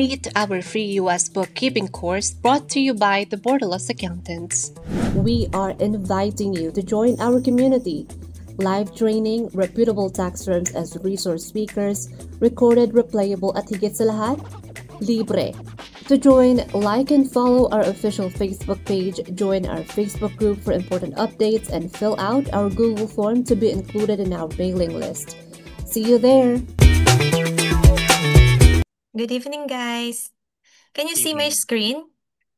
Meet our free US bookkeeping course brought to you by the Borderless Accountants. We are inviting you to join our community. Live training, reputable tax firms as resource speakers, recorded replayable at higit sa lahat, libre. To join, like and follow our official Facebook page, join our Facebook group for important updates, and fill out our Google form to be included in our mailing list. See you there! Good evening, guys. Can you see my Evening. screen?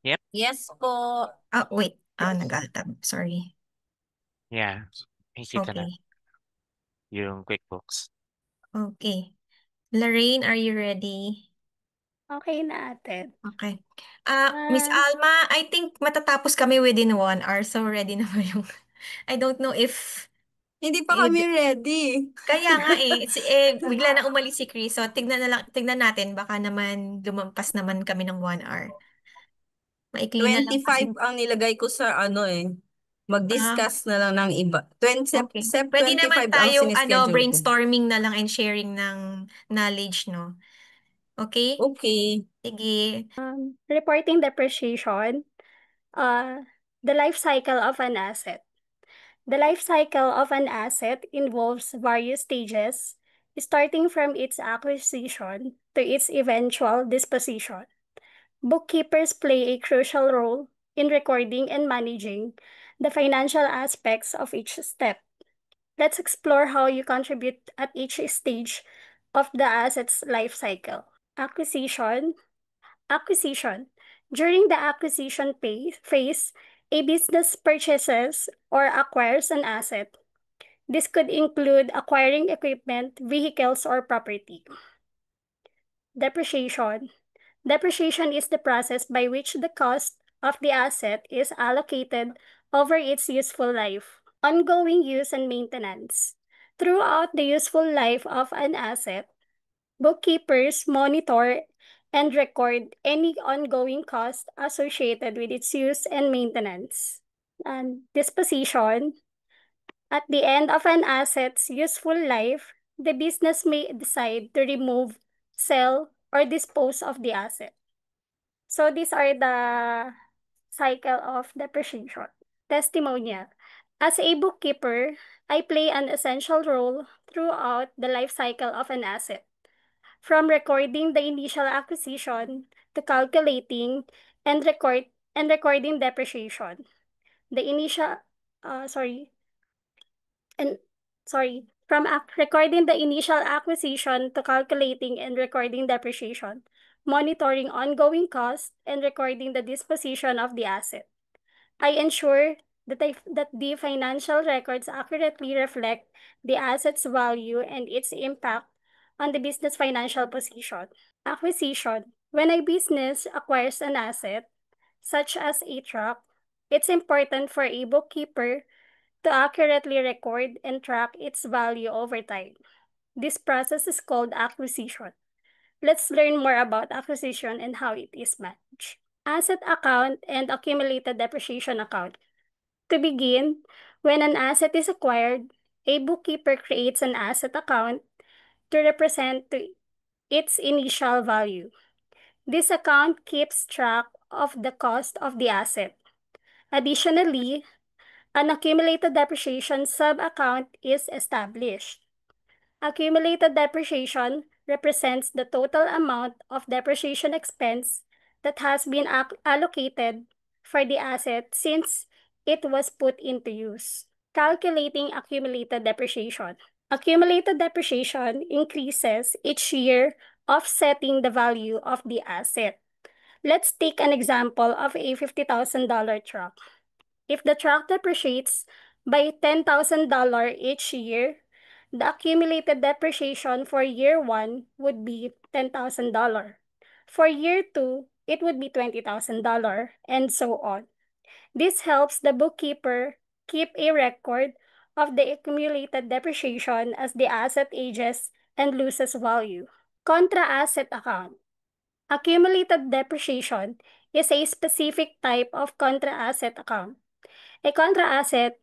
Yep. Yes po. Oh, wait. Nag-altab. Sorry. Yeah. Nakikita na Okay. yung QuickBooks. Okay. Lorraine, are you ready? Okay na, ate. Okay. Miss Alma, I think matatapos kami within 1 hour. So, ready na ba yung... I don't know if... Hindi pa kami ready. Kaya nga bigla na umalis si Chris. So, tignan natin. Baka naman lumampas naman kami ng 1 hour. Maikli na lang kasi. 25 ang nilagay ko sa mag-discuss na lang ng iba. Okay. Sep Pwede 25 naman ang tayong sinischedule ko. brainstorming na lang and sharing ng knowledge, no? Okay? Okay. Sige. Reporting depreciation, the life cycle of an asset. The life cycle of an asset involves various stages, starting from its acquisition to its eventual disposition. Bookkeepers play a crucial role in recording and managing the financial aspects of each step. Let's explore how you contribute at each stage of the asset's life cycle. Acquisition. During the acquisition phase, a business purchases or acquires an asset. This could include acquiring equipment, vehicles, or property. Depreciation. Depreciation is the process by which the cost of the asset is allocated over its useful life. Ongoing use and maintenance. Throughout the useful life of an asset, bookkeepers monitor and record any ongoing cost associated with its use and maintenance. And disposition. At the end of an asset's useful life, the business may decide to remove, sell, or dispose of the asset. So these are the cycle of depreciation. Testimonial. As a bookkeeper, I play an essential role throughout the life cycle of an asset, from recording the initial acquisition to calculating and recording depreciation. Recording the initial acquisition to calculating and recording depreciation, monitoring ongoing costs, and recording the disposition of the asset. I ensure that the financial records accurately reflect the asset's value and its impact on the business financial position. Acquisition. When a business acquires an asset, such as a truck, it's important for a bookkeeper to accurately record and track its value over time. This process is called acquisition. Let's learn more about acquisition and how it is managed. Asset account and accumulated depreciation account. To begin, when an asset is acquired, a bookkeeper creates an asset account to represent its initial value. This account keeps track of the cost of the asset. Additionally, an accumulated depreciation sub-account is established. Accumulated depreciation represents the total amount of depreciation expense that has been allocated for the asset since it was put into use. Calculating accumulated depreciation. Accumulated depreciation increases each year, offsetting the value of the asset. Let's take an example of a $50,000 truck. If the truck depreciates by $10,000 each year, the accumulated depreciation for year 1 would be $10,000. For year 2, it would be $20,000, and so on. This helps the bookkeeper keep a record of the accumulated depreciation as the asset ages and loses value. Contra asset account. Accumulated depreciation is a specific type of contra asset account. A contra asset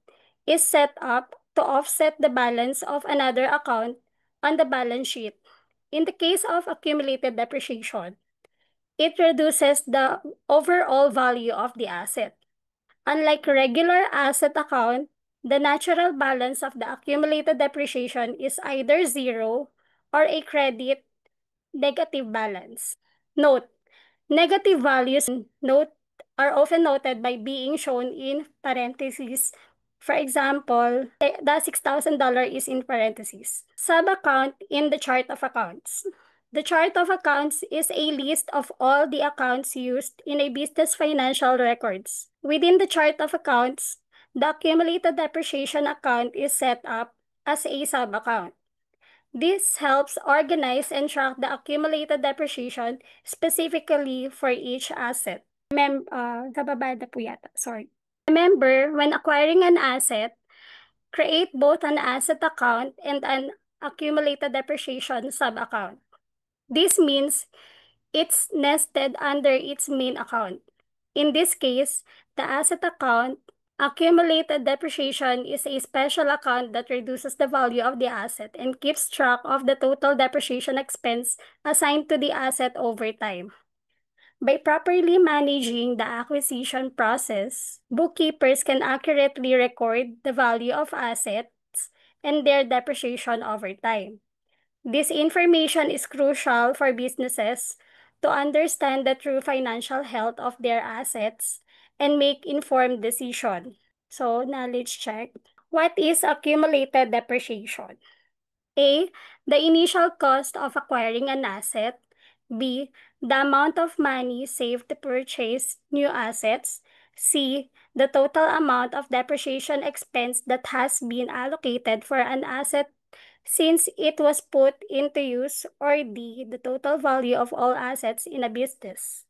is set up to offset the balance of another account on the balance sheet. In the case of accumulated depreciation, It reduces the overall value of the asset. Unlike regular asset account, the natural balance of the accumulated depreciation is either zero or a credit negative balance. Note, negative values note are often noted by being shown in parentheses. For example, the $6,000 is in parentheses. Sub-account in the chart of accounts. The chart of accounts is a list of all the accounts used in a business financial records. Within the chart of accounts, the accumulated depreciation account is set up as a sub-account. This helps organize and track the accumulated depreciation specifically for each asset. Sa baba na po yata, sorry. Remember, when acquiring an asset, create both an asset account and an accumulated depreciation sub-account. This means it's nested under its main account. In this case, the asset account accumulated depreciation is a special account that reduces the value of the asset and keeps track of the total depreciation expense assigned to the asset over time. By properly managing the acquisition process, bookkeepers can accurately record the value of assets and their depreciation over time. This information is crucial for businesses to understand the true financial health of their assets and make informed decisions. So, knowledge check. What is accumulated depreciation? A, the initial cost of acquiring an asset. B, the amount of money saved to purchase new assets. C, the total amount of depreciation expense that has been allocated for an asset since it was put into use. Or D, the total value of all assets in a business.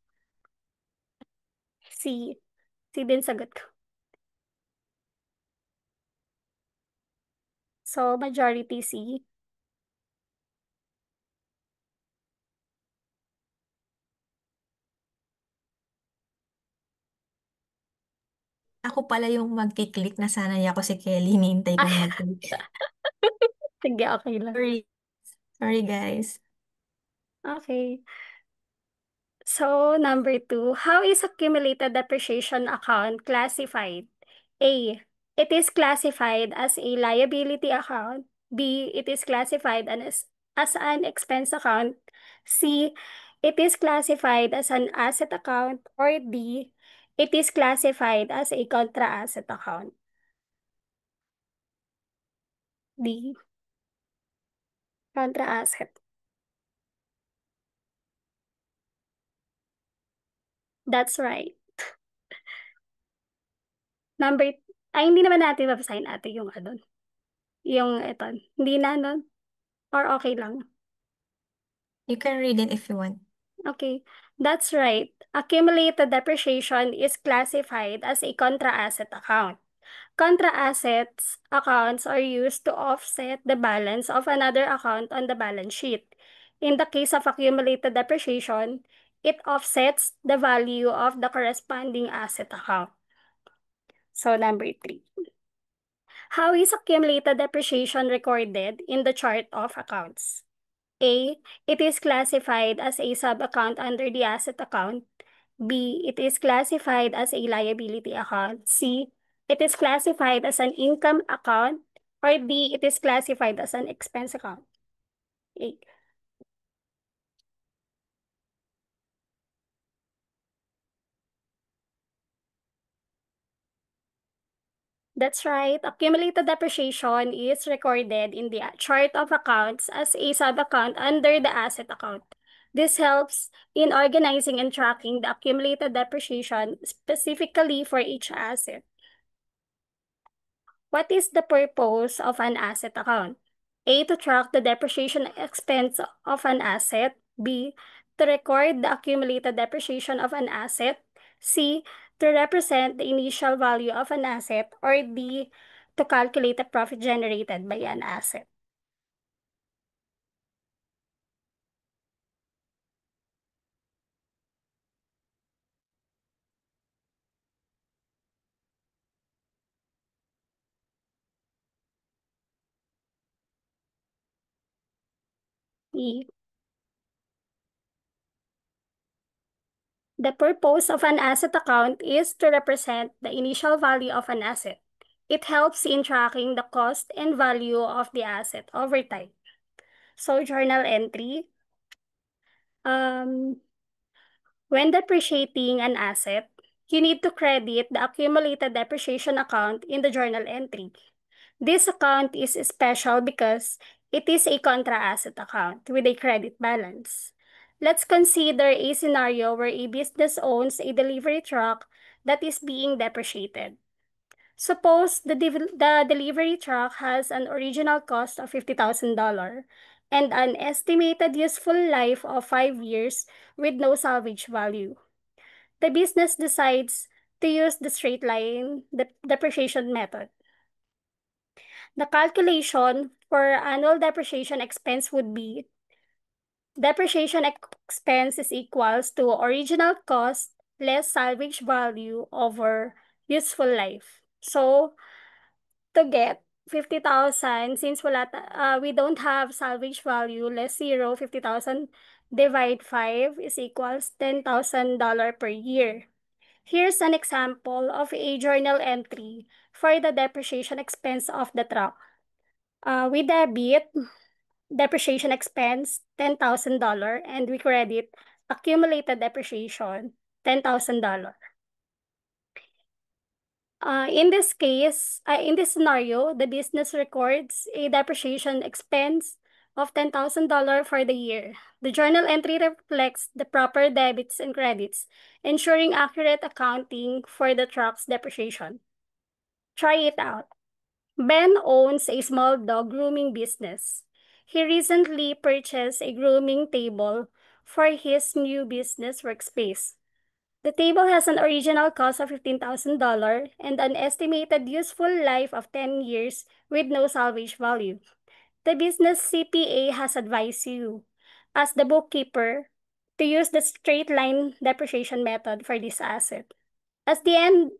C. C din sagot ko. So, majority C. Ako pala yung magkiklik na sanay ako si Kelly. Hinihintay kong mag-click. Sige, okay lang. Sorry. Sorry, guys. Okay. So, number 2, how is accumulated depreciation account classified? A, it is classified as a liability account. B, it is classified as an expense account. C, it is classified as an asset account. Or D, it is classified as a contra asset account. D, contra asset. That's right. Number, hindi naman natin babasahin natin yung ano, yung ito. Hindi na, no? Or okay lang? You can read it if you want. Okay, that's right. Accumulated depreciation is classified as a contra asset account. Contra assets accounts are used to offset the balance of another account on the balance sheet. In the case of accumulated depreciation, it offsets the value of the corresponding asset account. So, number 3. How is accumulated depreciation recorded in the chart of accounts? A, it is classified as a sub-account under the asset account. B, it is classified as a liability account. C, it is classified as an income account. Or D, it is classified as an expense account. A. That's right. Accumulated depreciation is recorded in the chart of accounts as a sub-account under the asset account. This helps in organizing and tracking the accumulated depreciation specifically for each asset. What is the purpose of an asset account? A, to track the depreciation expense of an asset. B, to record the accumulated depreciation of an asset. C, to represent the initial value of an asset. Or D, to calculate the profit generated by an asset. E. The purpose of an asset account is to represent the initial value of an asset. It helps in tracking the cost and value of the asset over time. So, journal entry. When depreciating an asset, you need to credit the accumulated depreciation account in the journal entry. This account is special because it is a contra asset account with a credit balance. Let's consider a scenario where a business owns a delivery truck that is being depreciated. Suppose the delivery truck has an original cost of $50,000 and an estimated useful life of 5 years with no salvage value. The business decides to use the straight line depreciation method. The calculation for annual depreciation expense would be depreciation expense is equals to original cost less salvage value over useful life. So, to get 50,000, since we don't have salvage value, less 0, 50,000 divide 5 is equals $10,000 per year. Here's an example of a journal entry for the depreciation expense of the truck. We debit depreciation expense $10,000 and we credit accumulated depreciation $10,000. In this case, in this scenario, the business records a depreciation expense of $10,000 for the year. The journal entry reflects the proper debits and credits, ensuring accurate accounting for the truck's depreciation. Try it out. Ben owns a small dog grooming business. He recently purchased a grooming table for his new business workspace. The table has an original cost of $15,000 and an estimated useful life of 10 years with no salvage value. The business CPA has advised you, as the bookkeeper, to use the straight line depreciation method for this asset. At the end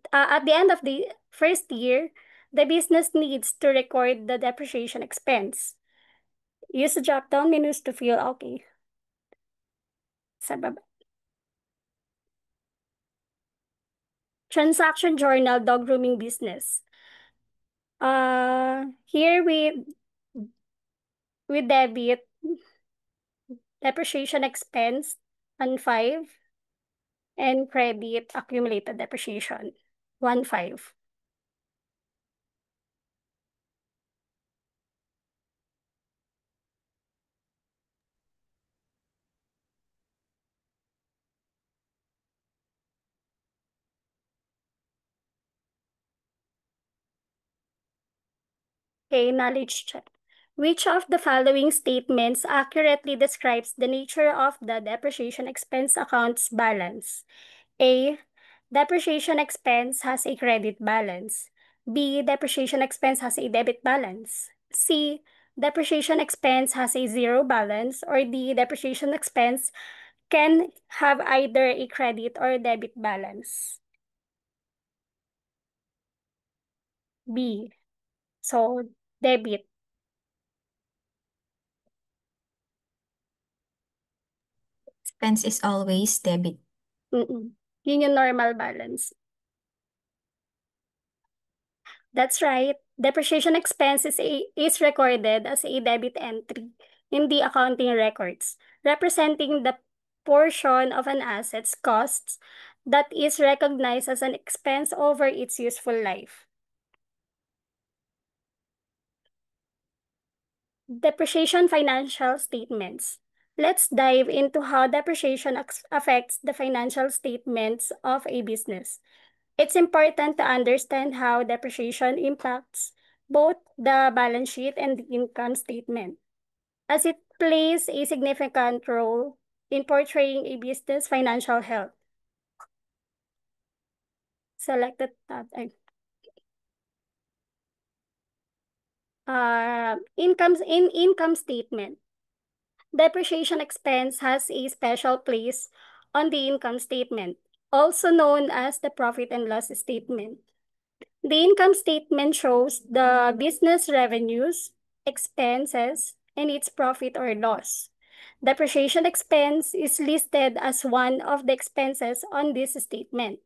of the first year, the business needs to record the depreciation expense. Use the drop-down menus to feel okay. Sa baba. Transaction journal dog grooming business. Here we debit depreciation expense on 5 and credit accumulated depreciation 1.5. Okay, knowledge check. Which of the following statements accurately describes the nature of the depreciation expense account's balance? A. Depreciation expense has a credit balance. B. Depreciation expense has a debit balance. C. Depreciation expense has a zero balance. Or D. Depreciation expense can have either a credit or debit balance. B. So, debit. Expense is always debit. Yun yung normal balance. That's right. Depreciation expense is recorded as a debit entry in the accounting records, representing the portion of an asset's costs that is recognized as an expense over its useful life. Depreciation financial statements. Let's dive into how depreciation affects the financial statements of a business. It's important to understand how depreciation impacts both the balance sheet and the income statement, as it plays a significant role in portraying a business financial health. Selected tab. Income statement. Depreciation expense has a special place on the income statement, also known as the profit and loss statement. The income statement shows the business revenues, expenses, and its profit or loss. Depreciation expense is listed as one of the expenses on this statement.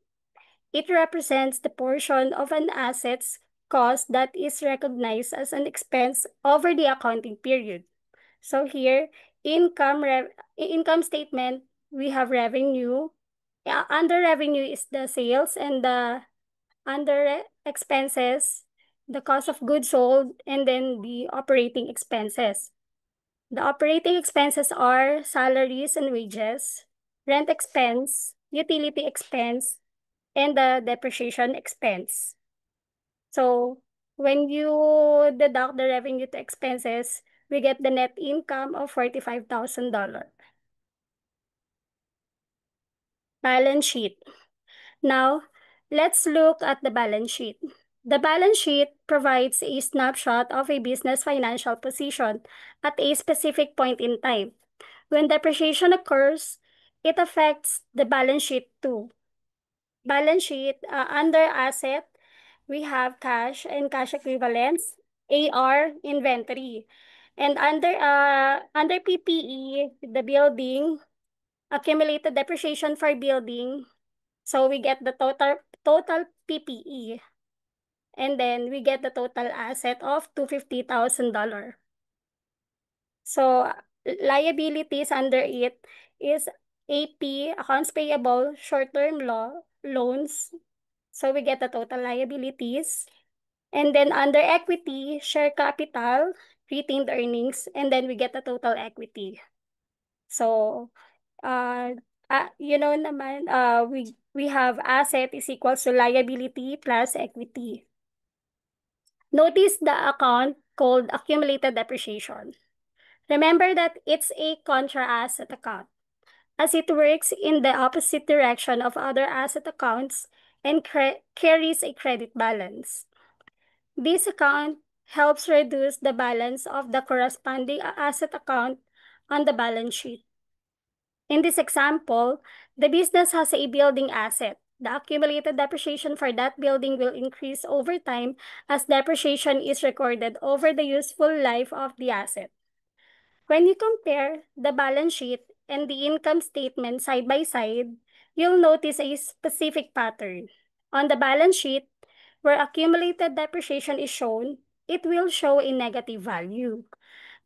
It represents the portion of an asset's cost that is recognized as an expense over the accounting period. So here, income statement, we have revenue. Under revenue is the sales, and under expenses, the cost of goods sold, and then the operating expenses. The operating expenses are salaries and wages, rent expense, utility expense, and the depreciation expense. So when you deduct the revenue to expenses, we get the net income of $45,000. Balance sheet. Now, let's look at the balance sheet. The balance sheet provides a snapshot of a business financial position at a specific point in time. When depreciation occurs, it affects the balance sheet too. Balance sheet, under asset, we have cash and cash equivalents, AR, inventory. And under PPE, the building, accumulated depreciation for building. So we get the total PPE. And then we get the total asset of $250,000. So liabilities under it is AP, accounts payable, short-term loans. So we get the total liabilities. And then under equity, share capital, retained earnings, and then we get the total equity. So, naman, we have asset is equals to liability plus equity. Notice the account called accumulated depreciation. Remember that it's a contra asset account, as it works in the opposite direction of other asset accounts and carries a credit balance. This account helps reduce the balance of the corresponding asset account on the balance sheet. In this example, the business has a building asset. The accumulated depreciation for that building will increase over time as depreciation is recorded over the useful life of the asset. When you compare the balance sheet and the income statement side by side, you'll notice a specific pattern. On the balance sheet, where accumulated depreciation is shown, it will show a negative value.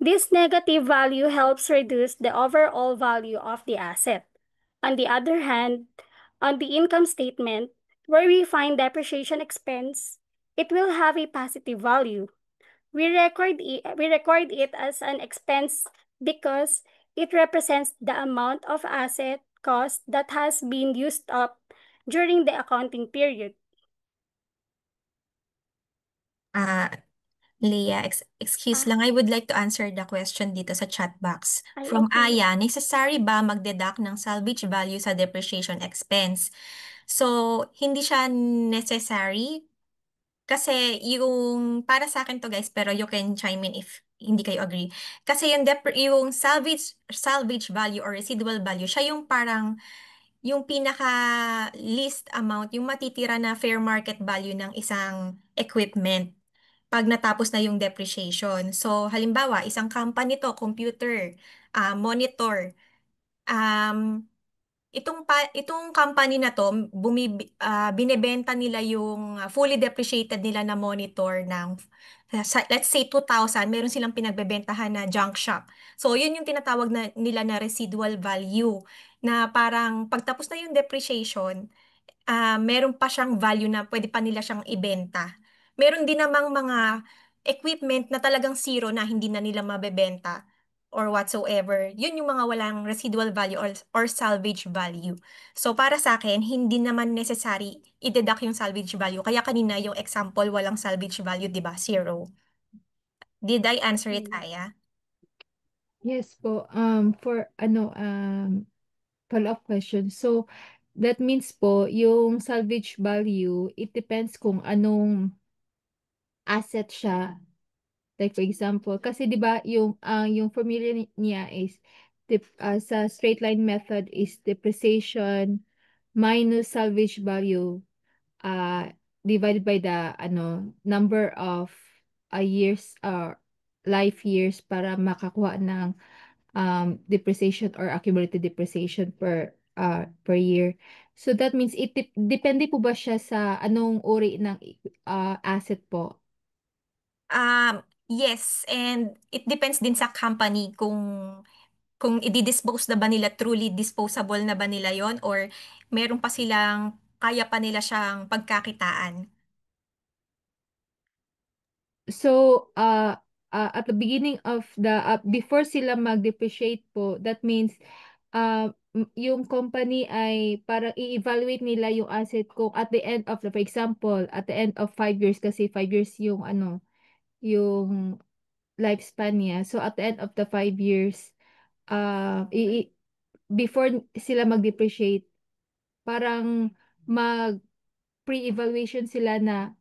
This negative value helps reduce the overall value of the asset. On the other hand, on the income statement, where we find depreciation expense, it will have a positive value. We record it as an expense because it represents the amount of asset cost that has been used up during the accounting period. Leah, excuse lang, I would like to answer the question dito sa chat box. Ay, From okay. Aya, necessary ba mag-deduct ng salvage value sa depreciation expense? So, hindi siya necessary kasi yung, para sa akin to guys, pero you can chime in if hindi kayo agree. Kasi yung salvage value or residual value, siya yung parang yung pinaka least amount, yung matitira na fair market value ng isang equipment pag natapos na yung depreciation. So, halimbawa, isang company to, computer, monitor, um, itong company na to, binebenta nila yung fully depreciated nila na monitor ng, let's say 2,000, meron silang pinagbebentahan na junk shop. So, yun yung tinatawag nila na residual value, na parang pagtapos na yung depreciation, meron pa siyang value na pwede pa nila siyang ibenta. Meron din namang mga equipment na talagang zero na hindi na nila mabebenta or whatsoever. Yun yung mga walang residual value or salvage value. So para sa akin, hindi naman necessary i-deduct yung salvage value. Kaya kanina yung example, walang salvage value, di ba? Zero. Did I answer it, Aya? Yes po. For follow-up question. So, that means po, yung salvage value, it depends kung anong asset siya. Like for example, kasi 'di ba yung formula niya is sa straight line method is depreciation minus salvage value uh divided by the number of years life years para makakuha ng depreciation or accumulated depreciation per year. So that means depende po ba siya sa anong uri ng asset po? Yes, and it depends din sa company kung i-dispose na ba nila, truly disposable na ba nila yon, or meron pa silang kaya pa nila siyang pagkakitaan. So, at the beginning of before sila mag-depreciate po, that means, yung company ay parang i-evaluate nila yung asset kung at the end of for example, at the end of 5 years, kasi 5 years yung yung lifespan niya. So, at the end of the 5 years, before sila mag-depreciate, parang pre-evaluation sila na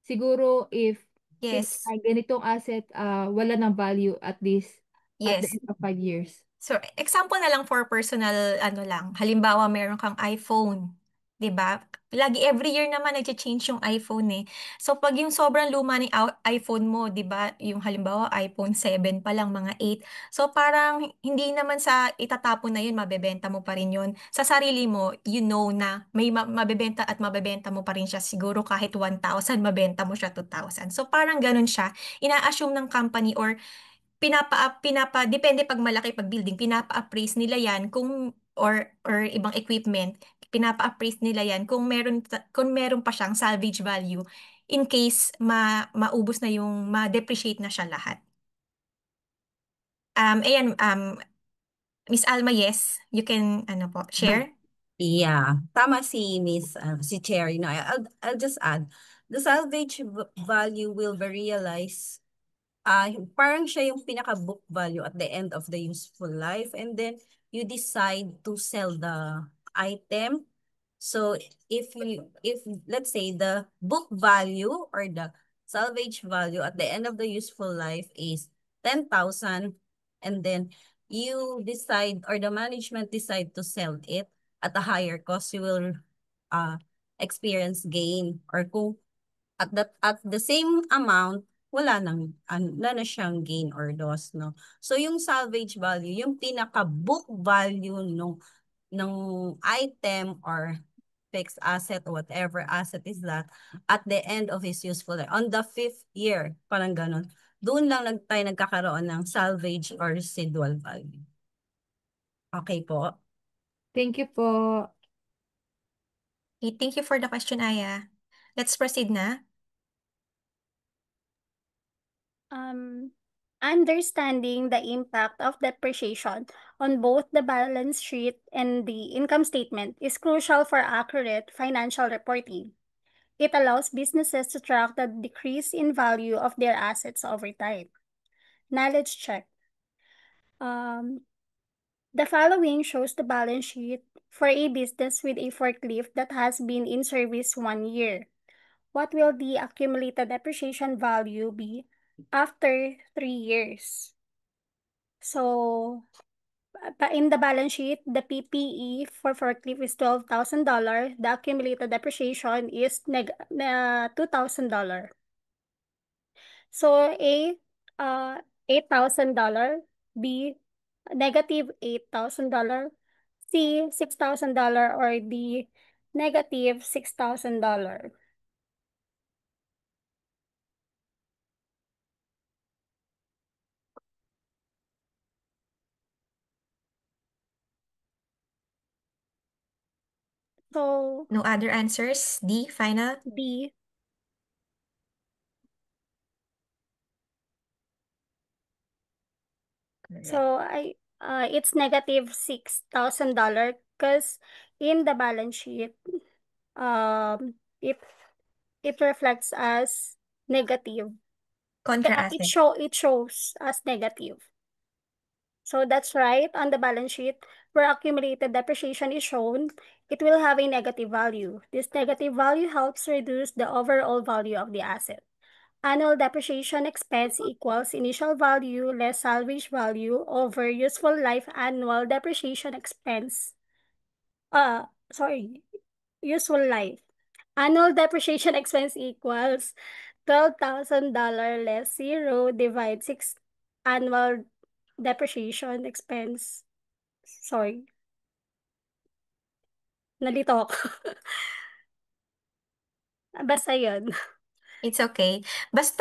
siguro if since Yes. ganitong asset wala ng value at least at the Yes. end of 5 years. So, example na lang for personal, lang. Halimbawa, meron kang iPhone, 'di ba? Lagi every year naman nagche-change yung iPhone eh. So, pag yung sobrang luma ng iPhone mo, 'di ba? Yung halimbawa, iPhone 7 pa lang, mga 8. So, parang hindi naman sa itatapon na yun, mabebenta mo pa rin yun. Sa sarili mo, you know na may mabebenta at mabebenta mo pa rin siya. Siguro kahit 1,000, mabenta mo siya 2,000. So, parang ganun siya. Ina-assume ng company, or depende pag malaki, pag building, pinapa-appraise nila yan or ibang equipment, pinapa-appraise nila yan kung meron pa siyang salvage value in case maubos na yung, ma-depreciate na siya lahat. Ayan, Miss Alma, yes, you can, share? Yeah, tama si Cherry. No, I'll just add, the salvage value will be realized, parang siya yung pinaka-book value at the end of the useful life, and then you decide to sell the item. So if let's say the book value or the salvage value at the end of the useful life is 10,000, and then you decide, or the management decide, to sell it at a higher cost, you will uh experience gain. Or kung at the same amount, wala na siyang gain or loss, no? So yung salvage value, yung pinaka book value ng item or fixed asset or whatever asset is that, at the end of his useful life, on the 5th year, parang ganun, doon lang tayo nagkakaroon ng salvage or residual value. Okay po? Thank you po. Okay, thank you for the question, Aya. Let's proceed na. Understanding the impact of depreciation on both the balance sheet and the income statement is crucial for accurate financial reporting. It allows businesses to track the decrease in value of their assets over time. Knowledge check. The following shows the balance sheet for a business with a forklift that has been in service 1 year. What will the accumulated depreciation value be after 3 years? So, in the balance sheet, the PPE for forklift is $12,000. The accumulated depreciation is $2,000. So, A, $8,000. B, negative $8,000. C, $6,000. Or D, negative $6,000. So, No other answers? D, final? D. So it's negative $6,000 because in the balance sheet, um, it reflects as negative. Contra It asset. shows as negative. So that's right. On the balance sheet, where accumulated depreciation is shown, it will have a negative value. This negative value helps reduce the overall value of the asset. Annual depreciation expense equals initial value less salvage value over useful life annual depreciation expense. Sorry, useful life. Annual depreciation expense equals $12,000 less 0 divide 6 annual depreciation expense. Sorry. Nalito ako. Basta yun. It's okay. Basta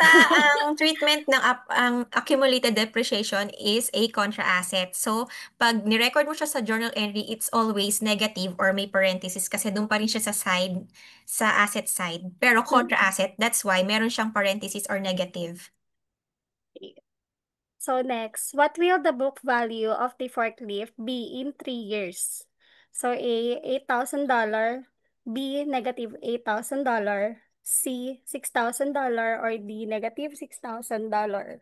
ang treatment ng ang accumulated depreciation is a contra asset. So, pag ni-record mo siya sa journal entry, it's always negative or may parenthesis kasi doon pa rin siya sa asset side. Pero contra asset, that's why meron siyang parenthesis or negative. So next, what will the book value of the forklift be in 3 years? So A, $8,000, B, negative $8,000, C, $6,000, or D, negative $6,000.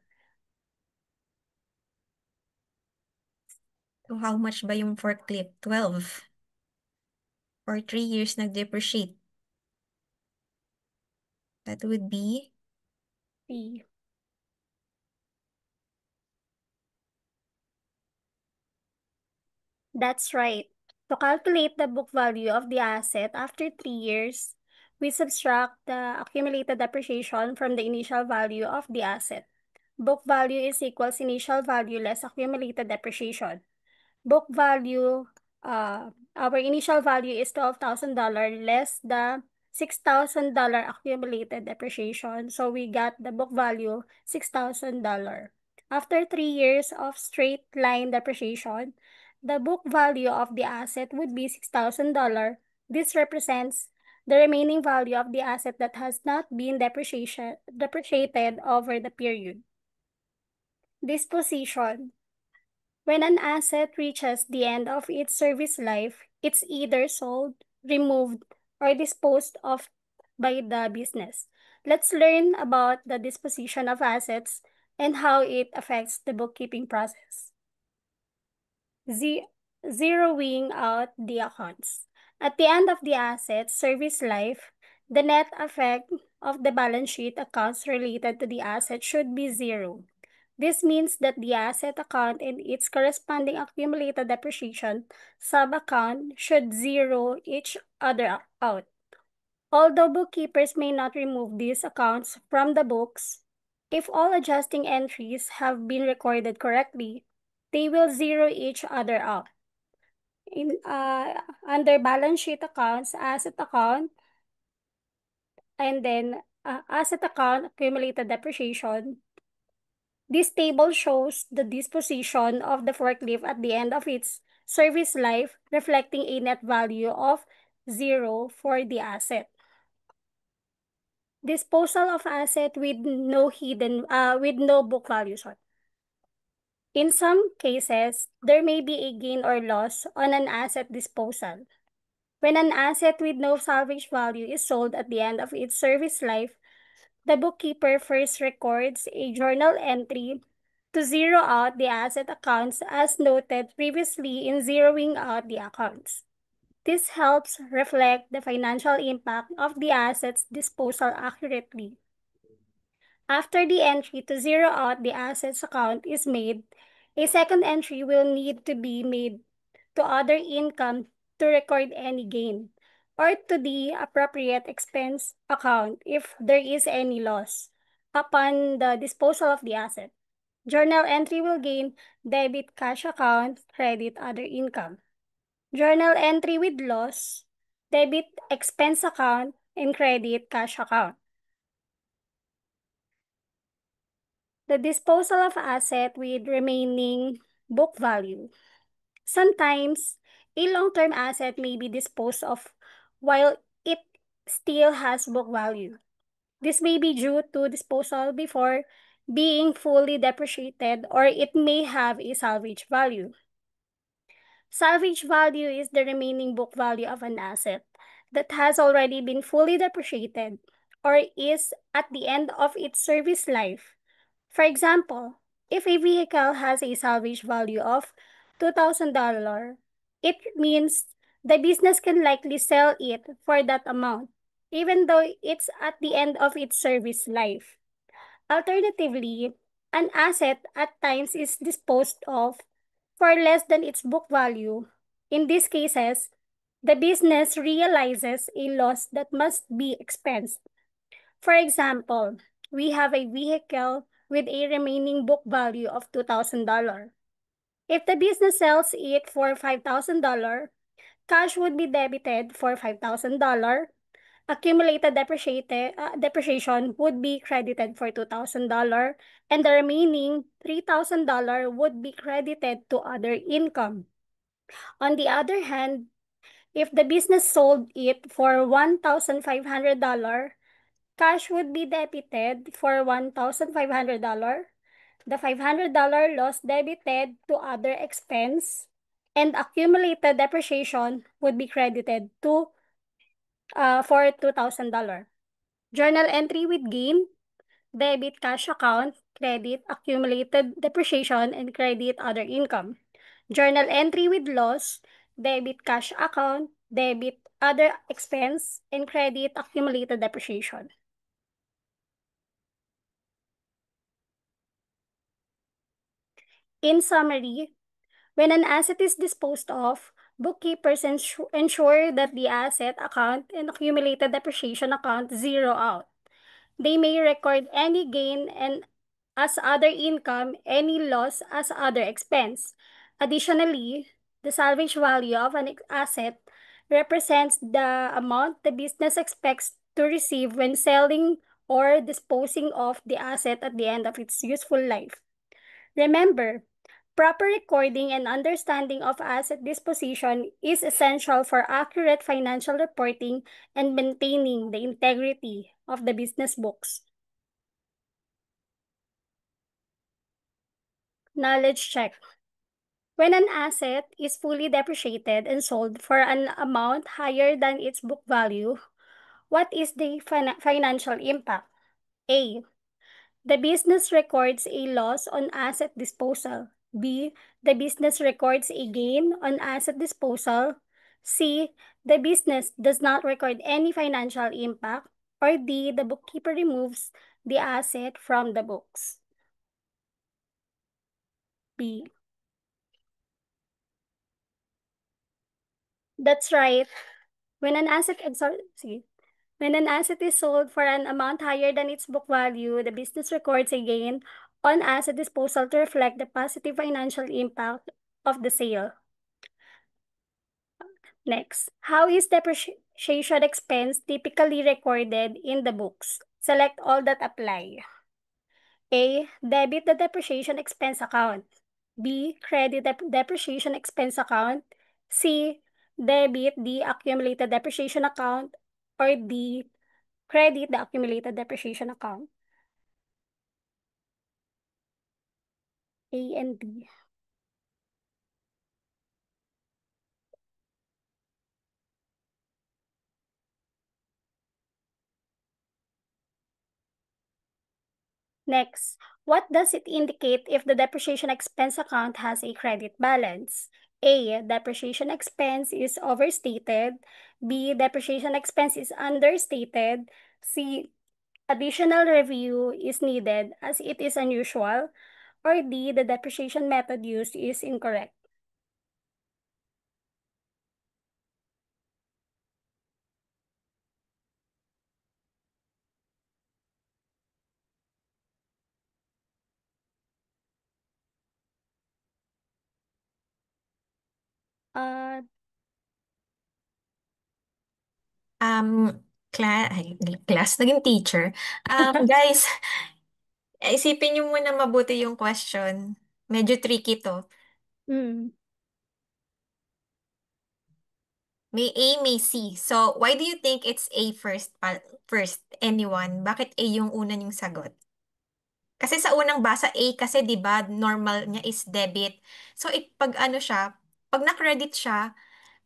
So, how much ba yung forklift? 12. For 3 years nag-depreciate. That would be B. That's right. To calculate the book value of the asset after 3 years, we subtract the accumulated depreciation from the initial value of the asset. Book value is equals initial value less accumulated depreciation. Book value, our initial value is $12,000 less the $6,000 accumulated depreciation. So we got the book value $6,000. After 3 years of straight line depreciation, the book value of the asset would be $6,000. This represents the remaining value of the asset that has not been depreciated over the period. Disposition. When an asset reaches the end of its service life, it's either sold, removed, or disposed of by the business. Let's learn about the disposition of assets and how it affects the bookkeeping process. Zeroing out the accounts. At the end of the asset's service life, the net effect of the balance sheet accounts related to the asset should be zero. This means that the asset account and its corresponding accumulated depreciation sub-account should zero each other out. Although bookkeepers may not remove these accounts from the books, if all adjusting entries have been recorded correctly, they will zero each other out. Under balance sheet accounts, asset account, and then asset account, accumulated depreciation. This table shows the disposition of the forklift at the end of its service life, reflecting a net value of 0 for the asset. Disposal of asset with no book value. Sorry. In some cases, there may be a gain or loss on an asset disposal. When an asset with no salvage value is sold at the end of its service life, the bookkeeper first records a journal entry to zero out the asset accounts as noted previously in zeroing out the accounts. This helps reflect the financial impact of the asset's disposal accurately. After the entry to zero out the assets account is made, a second entry will need to be made to other income to record any gain, or to the appropriate expense account if there is any loss upon the disposal of the asset. Journal entry will gain debit cash account, credit other income. Journal entry with loss, debit expense account, and credit cash account. The disposal of asset with remaining book value. Sometimes, a long-term asset may be disposed of while it still has book value. This may be due to disposal before being fully depreciated, or it may have a salvage value. Salvage value is the remaining book value of an asset that has already been fully depreciated or is at the end of its service life. For example, if a vehicle has a salvage value of $2,000, it means the business can likely sell it for that amount, even though it's at the end of its service life. Alternatively, an asset at times is disposed of for less than its book value. In these cases, the business realizes a loss that must be expensed. For example, we have a vehicle with a remaining book value of $2,000. If the business sells it for $5,000, cash would be debited for $5,000. Accumulated depreciation would be credited for $2,000, and the remaining $3,000 would be credited to other income. On the other hand, if the business sold it for $1,500, cash would be debited for $1,500. The $500 loss debited to other expense, and accumulated depreciation would be credited to for $2,000. Journal entry with gain, debit cash account, credit accumulated depreciation, and credit other income. Journal entry with loss, debit cash account, debit other expense, and credit accumulated depreciation. In summary, when an asset is disposed of, bookkeepers ensure that the asset account and accumulated depreciation account zero out. They may record any gain and as other income, any loss as other expense. Additionally, the salvage value of an asset represents the amount the business expects to receive when selling or disposing of the asset at the end of its useful life. Remember, proper recording and understanding of asset disposition is essential for accurate financial reporting and maintaining the integrity of the business books. Knowledge check. When an asset is fully depreciated and sold for an amount higher than its book value, what is the financial impact? A. The business records a loss on asset disposal. B. The business records a gain on asset disposal. C. The business does not record any financial impact. Or D. The bookkeeper removes the asset from the books. B. That's right. When an asset When an asset is sold for an amount higher than its book value, the business records a gain on asset disposal to reflect the positive financial impact of the sale. Next, how is depreciation expense typically recorded in the books? Select all that apply. A. Debit the depreciation expense account. B. Credit the depreciation expense account. C. Debit the accumulated depreciation account. Or D. Credit the accumulated depreciation account. A and D. Next, what does it indicate if the depreciation expense account has a credit balance? A. Depreciation expense is overstated. B. Depreciation expense is understated. C. Additional review is needed as it is unusual. Or D. The depreciation method used is incorrect. Uh, Class, naging teacher. Guys, isipin niyo muna mabuti yung question. Medyo tricky to. mm, May A, may C. So, why do you think it's A first? First, anyone? Bakit A yung una niyong sagot? Kasi sa unang basa, A kasi 'di ba normal niya is debit. So, pag ano siya, pag na-credit siya,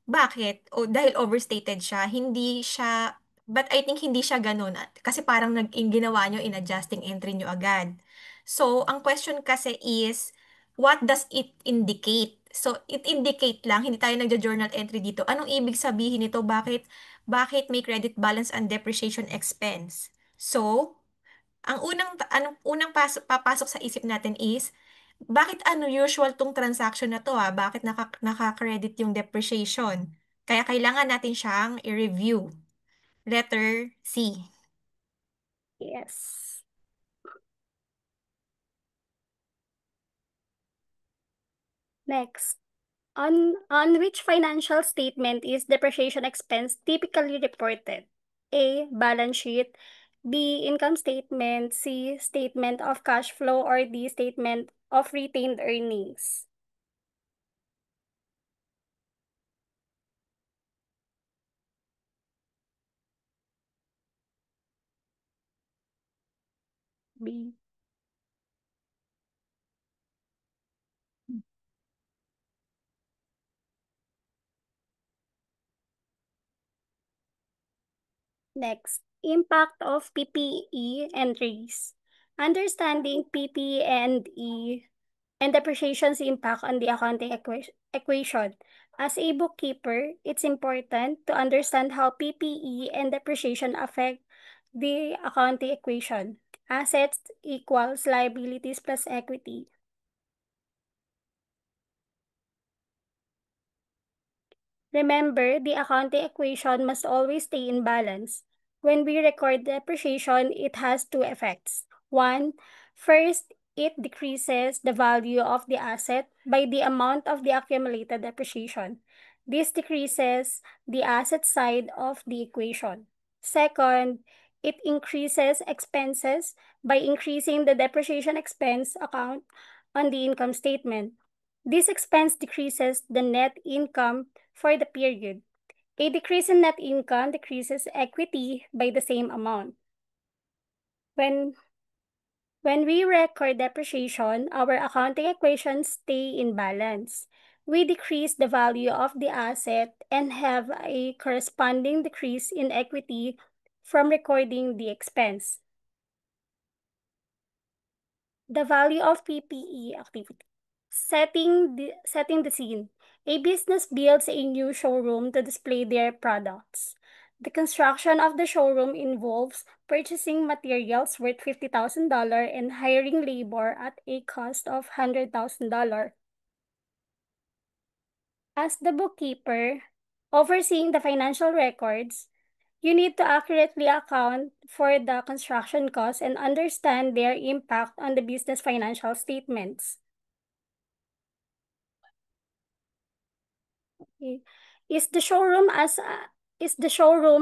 bakit? O dahil overstated siya, hindi siya, but I think hindi siya ganun. Kasi parang ginawa nyo, in-adjusting entry nyo agad. So, ang question kasi is, what does it indicate? So, it indicate lang, hindi tayo nagja-journal entry dito. Anong ibig sabihin nito? Bakit may credit balance and depreciation expense? So, anong papasok sa isip natin is, bakit unusual tong transaction na to Bakit naka-credit yung depreciation? Kaya kailangan natin siyang i-review. Letter C. yes. Next, on which financial statement is depreciation expense typically reported? A. Balance sheet. B. Income statement. C. Statement of cash flow. Or D. Statement of retained earnings. B. Next, impact of PPE entries. Understanding PPE and E and depreciation's impact on the accounting equation. As a bookkeeper, it's important to understand how PPE and depreciation affect the accounting equation. Assets equals liabilities plus equity. Remember, the accounting equation must always stay in balance. When we record depreciation, it has two effects. One, first, it decreases the value of the asset by the amount of the accumulated depreciation. This decreases the asset side of the equation. Second, it increases expenses by increasing the depreciation expense account on the income statement. This expense decreases the net income for the period. A decrease in net income decreases equity by the same amount. When we record depreciation, our accounting equations stay in balance. We decrease the value of the asset and have a corresponding decrease in equity from recording the expense. The value of PPE activity. Setting the scene. A business builds a new showroom to display their products. The construction of the showroom involves purchasing materials worth $50,000 and hiring labor at a cost of $100,000. As the bookkeeper, overseeing the financial records, you need to accurately account for the construction costs and understand their impact on the business financial statements. Okay. Is the showroom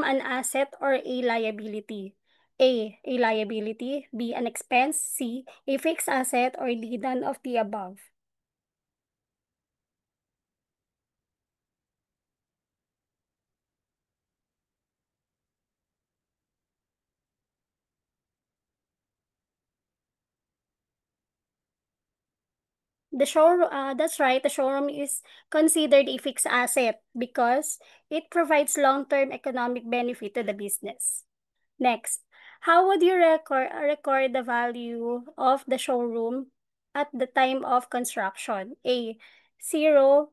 an asset or a liability? A liability, B, an expense, C, a fixed asset, or D, none of the above. That's right. The showroom is considered a fixed asset because it provides long-term economic benefit to the business. Next, how would you record the value of the showroom at the time of construction? A, zero,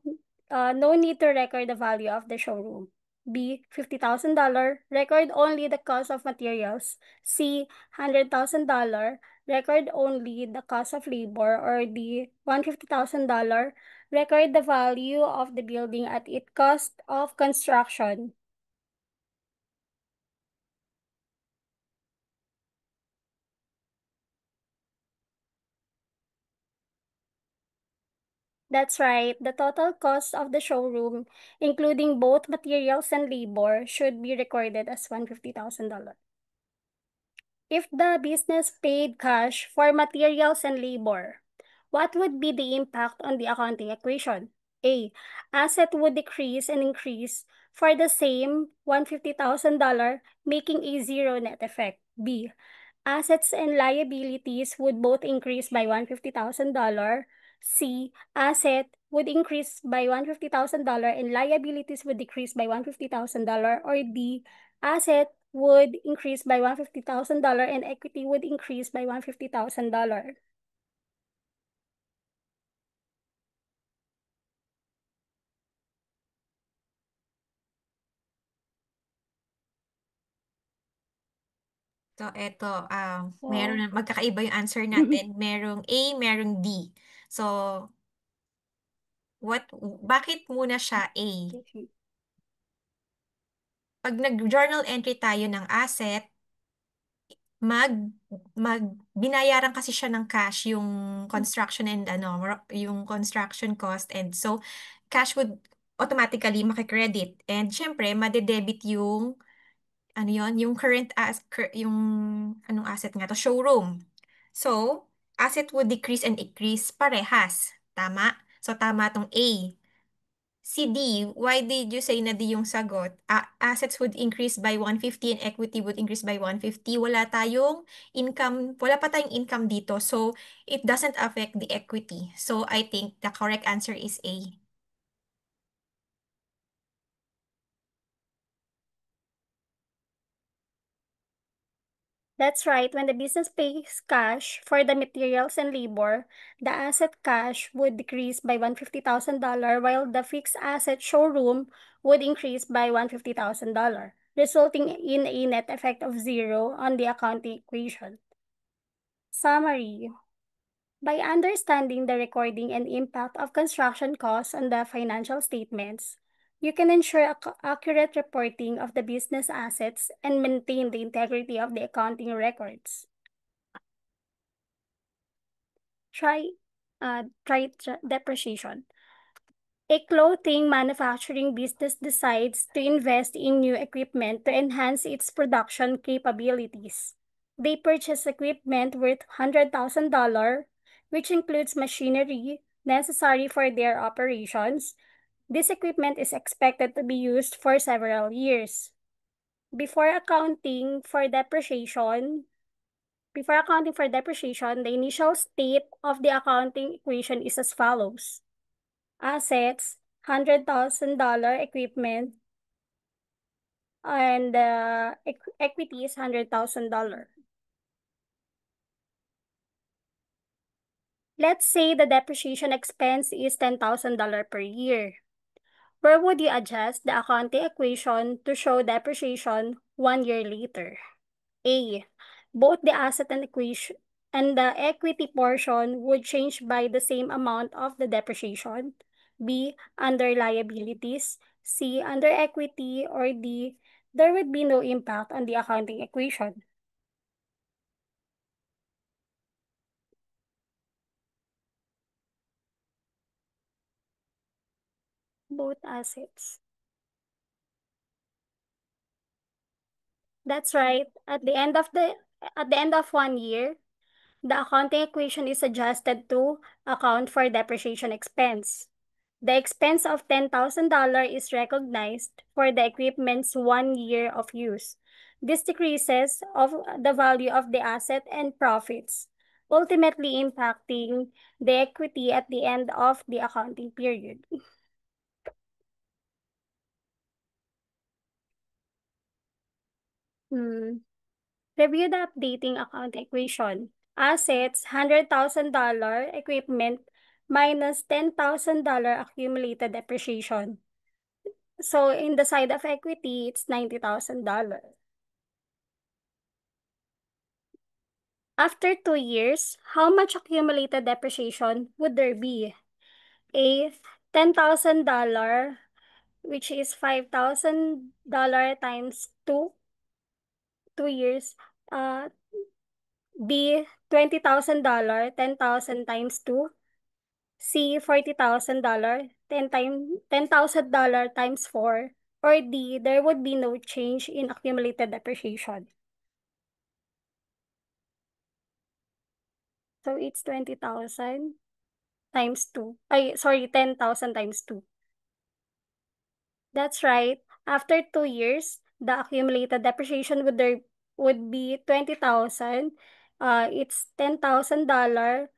no need to record the value of the showroom. B, $50,000, record only the cost of materials. C, $100,000, record only the cost of labor. Or D, $150,000, record the value of the building at its cost of construction. That's right. The total cost of the showroom, including both materials and labor, should be recorded as $150,000. If the business paid cash for materials and labor, what would be the impact on the accounting equation? A, asset would decrease and increase for the same $150,000, making a zero net effect. B, assets and liabilities would both increase by $150,000. C, asset would increase by $150,000 and liabilities would decrease by $150,000. Or D, asset would increase by $150,000 and equity would increase by $150,000. So, eto, Oh. magkakaiba yung answer natin. Merong A, merong D. So, bakit muna siya A? Pag nag-journal entry tayo ng asset, mag binayaran kasi siya ng cash yung construction and yung construction cost, and so cash would automatically makikredit, and syempre madedebit yung yung yung anong asset nga to, showroom. So asset would decrease and increase parehas, tama? So tama tong A. Si D, why did you say na D yung sagot? Assets would increase by 150 and equity would increase by 150. Wala pa tayong income dito. So, it doesn't affect the equity. So, I think the correct answer is A. That's right. When the business pays cash for the materials and labor, the asset cash would decrease by $150,000, while the fixed asset showroom would increase by $150,000, resulting in a net effect of zero on the accounting equation. Summary. By understanding the recording and impact of construction costs on the financial statements, you can ensure accurate reporting of the business assets and maintain the integrity of the accounting records. Try depreciation. A clothing manufacturing business decides to invest in new equipment to enhance its production capabilities. They purchase equipment worth $100,000, which includes machinery necessary for their operations. This equipment is expected to be used for several years. Before accounting for depreciation, the initial state of the accounting equation is as follows. Assets, $100,000 equipment, and equity is $100,000. Let's say the depreciation expense is $10,000 per year. Where would you adjust the accounting equation to show depreciation 1 year later? A. Both the asset and equation and the equity portion would change by the same amount of the depreciation. B. Under liabilities. C. Under equity. Or D. There would be no impact on the accounting equation. Both assets. That's right. At the end of 1 year, the accounting equation is adjusted to account for depreciation expense. The expense of $10,000 is recognized for the equipment's 1 year of use. This decreases of the value of the asset and profits, ultimately impacting the equity at the end of the accounting period. Review the updating account equation. Assets, $100,000, equipment, minus $10,000 accumulated depreciation. So in the side of equity, it's $90,000. After 2 years, how much accumulated depreciation would there be? A, $10,000, which is $5,000 times 2 years. B, $20,000, 10,000 times 2. C, $40,000, $10,000 times 4. Or D, there would be no change in accumulated depreciation. So it's 20,000 times 2. 10,000 times 2. That's right. After 2 years, the accumulated depreciation would be 20,000. It's $10,000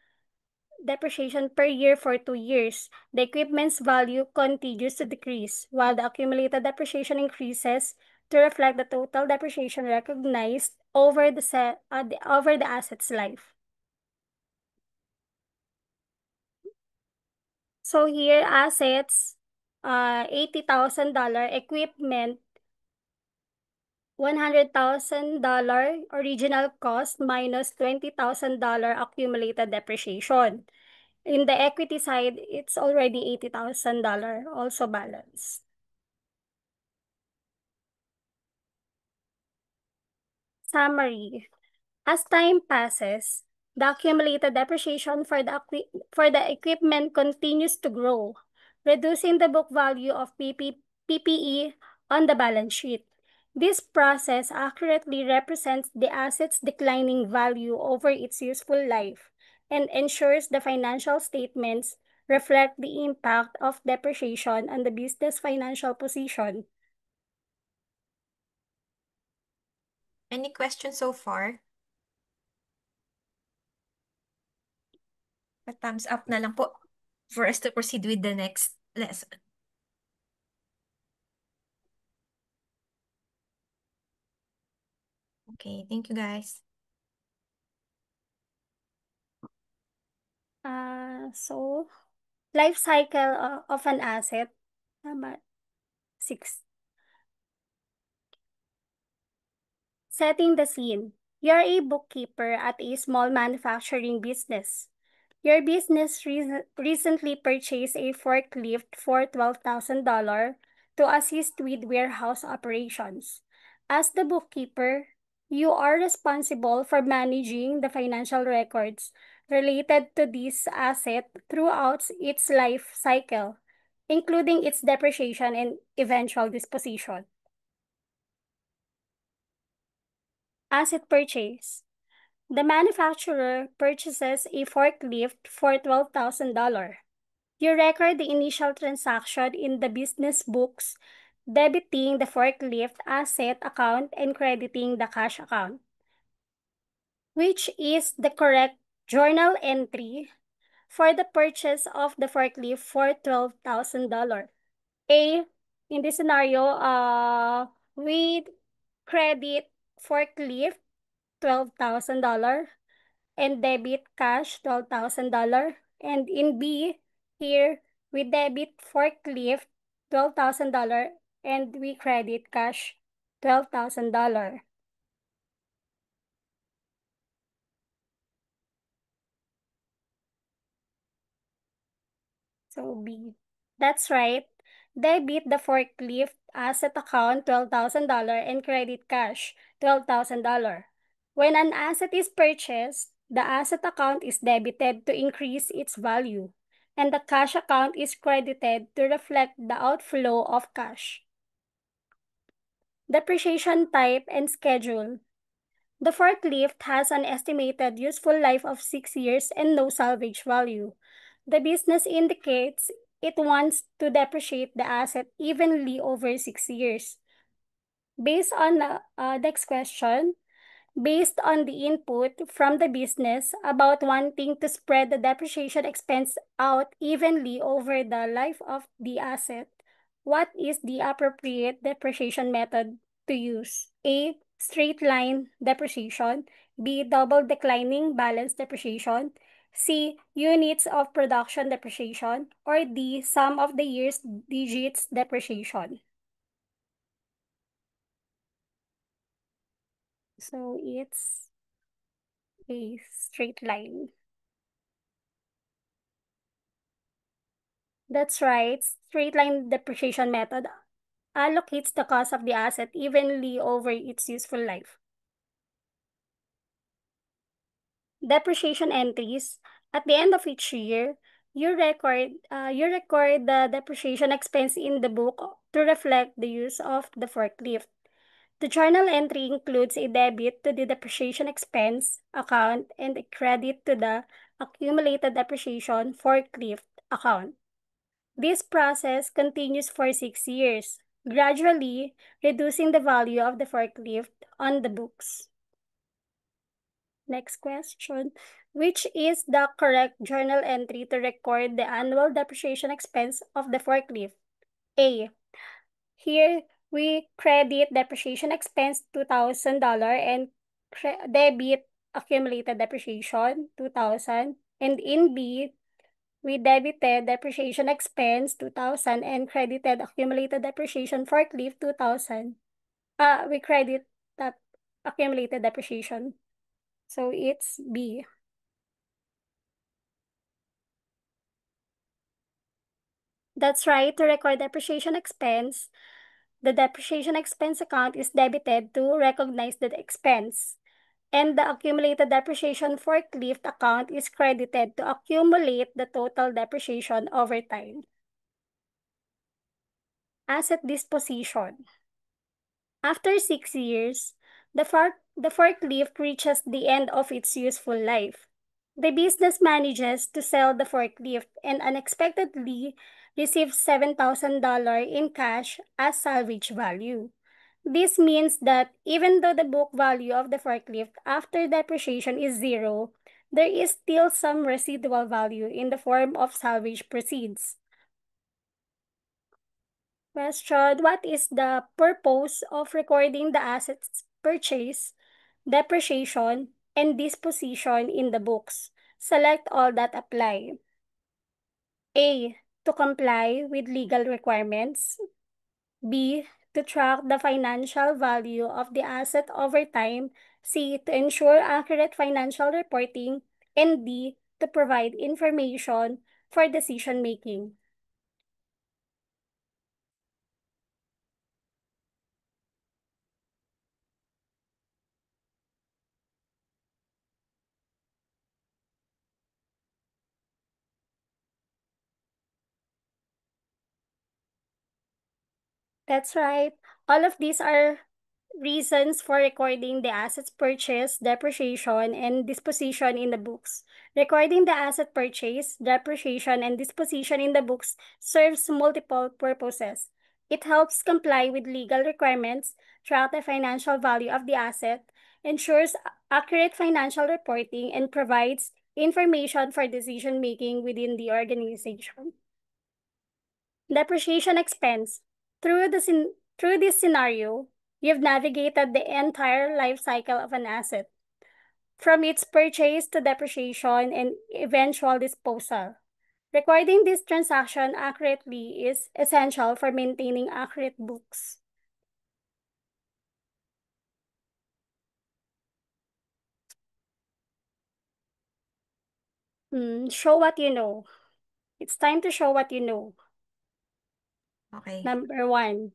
depreciation per year for 2 years. The equipment's value continues to decrease, while the accumulated depreciation increases to reflect the total depreciation recognized over the asset's life. So here, assets, $80,000, equipment, $100,000 original cost minus $20,000 accumulated depreciation. In the equity side, it's already $80,000 also balanced. Summary. As time passes, the accumulated depreciation for the equipment continues to grow, reducing the book value of PPE on the balance sheet. This process accurately represents the asset's declining value over its useful life and ensures the financial statements reflect the impact of depreciation on the business financial position. Any questions so far? A thumbs up na lang po for us to proceed with the next lesson. Okay, thank you guys. So, life cycle of an asset. Number 6. Setting the scene. You're a bookkeeper at a small manufacturing business. Your business recently purchased a forklift for $12,000 to assist with warehouse operations. As the bookkeeper, you are responsible for managing the financial records related to this asset throughout its life cycle, including its depreciation and eventual disposition. Asset purchase. The manufacturer purchases a forklift for $12,000. You record the initial transaction in the business books, debiting the forklift asset account and crediting the cash account. Which is the correct journal entry for the purchase of the forklift for $12,000? A, in this scenario, we credit forklift $12,000 and debit cash $12,000. And in B, here we debit forklift $12,000 and we credit cash $12,000. So B. That's right. Debit the forklift asset account $12,000 and credit cash $12,000. When an asset is purchased, the asset account is debited to increase its value, and the cash account is credited to reflect the outflow of cash. Depreciation type and schedule. The forklift has an estimated useful life of 6 years and no salvage value. The business indicates it wants to depreciate the asset evenly over 6 years. Based on the next question, based on the input from the business about wanting to spread the depreciation expense out evenly over the life of the asset, what is the appropriate depreciation method to use? A, straight line depreciation. B, double declining balance depreciation. C, units of production depreciation. Or D, sum of the year's digits depreciation. So it's a straight line. That's right. Straight line depreciation method allocates the cost of the asset evenly over its useful life. Depreciation entries. At the end of each year, you record the depreciation expense in the book to reflect the use of the forklift. The journal entry includes a debit to the depreciation expense account and a credit to the accumulated depreciation forklift account. This process continues for 6 years, gradually reducing the value of the forklift on the books. Next question. Which is the correct journal entry to record the annual depreciation expense of the forklift? A. Here, we credit depreciation expense $2,000 and debit accumulated depreciation $2,000. And in B, we debited depreciation expense $2,000 and credited accumulated depreciation forklift $2,000. We credit that accumulated depreciation. So it's B. That's right. To record depreciation expense, the depreciation expense account is debited to recognize the expense. and the accumulated depreciation forklift account is credited to accumulate the total depreciation over time. Asset disposition. After 6 years, the forklift reaches the end of its useful life. The business manages to sell the forklift and unexpectedly receives $7,000 in cash as salvage value. This means that even though the book value of the forklift after depreciation is zero, there is still some residual value in the form of salvage proceeds. Question: what is the purpose of recording the assets purchase, depreciation, and disposition in the books? Select all that apply. A. To comply with legal requirements. B. To track the financial value of the asset over time. C. To ensure accurate financial reporting. And D. To provide information for decision making. That's right. All of these are reasons for recording the assets purchase, depreciation, and disposition in the books. Recording the asset purchase, depreciation, and disposition in the books serves multiple purposes. It helps comply with legal requirements, track the financial value of the asset, ensures accurate financial reporting, and provides information for decision making within the organization. Depreciation expense. Through this scenario, you've navigated the entire life cycle of an asset, from its purchase to depreciation and eventual disposal. Recording this transaction accurately is essential for maintaining accurate books. Show what you know. It's time to show what you know. Okay. Number 1.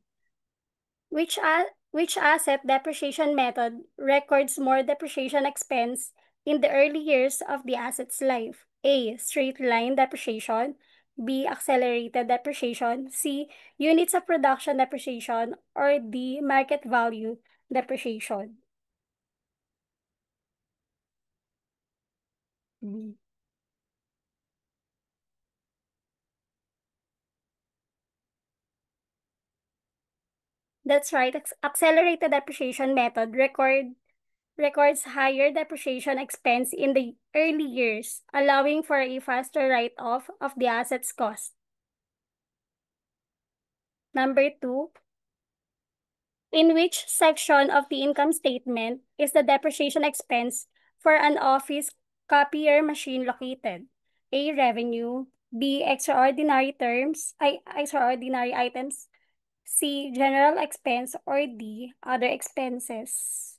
Which asset depreciation method records more depreciation expense in the early years of the asset's life? A. Straight line depreciation. B. Accelerated depreciation. C. Units of production depreciation. Or D. Market value depreciation. That's right. Accelerated depreciation method records higher depreciation expense in the early years, allowing for a faster write-off of the asset's cost. Number 2, in which section of the income statement is the depreciation expense for an office copier machine located? A. Revenue. B. Extraordinary items. C. General expense. Or D. Other expenses.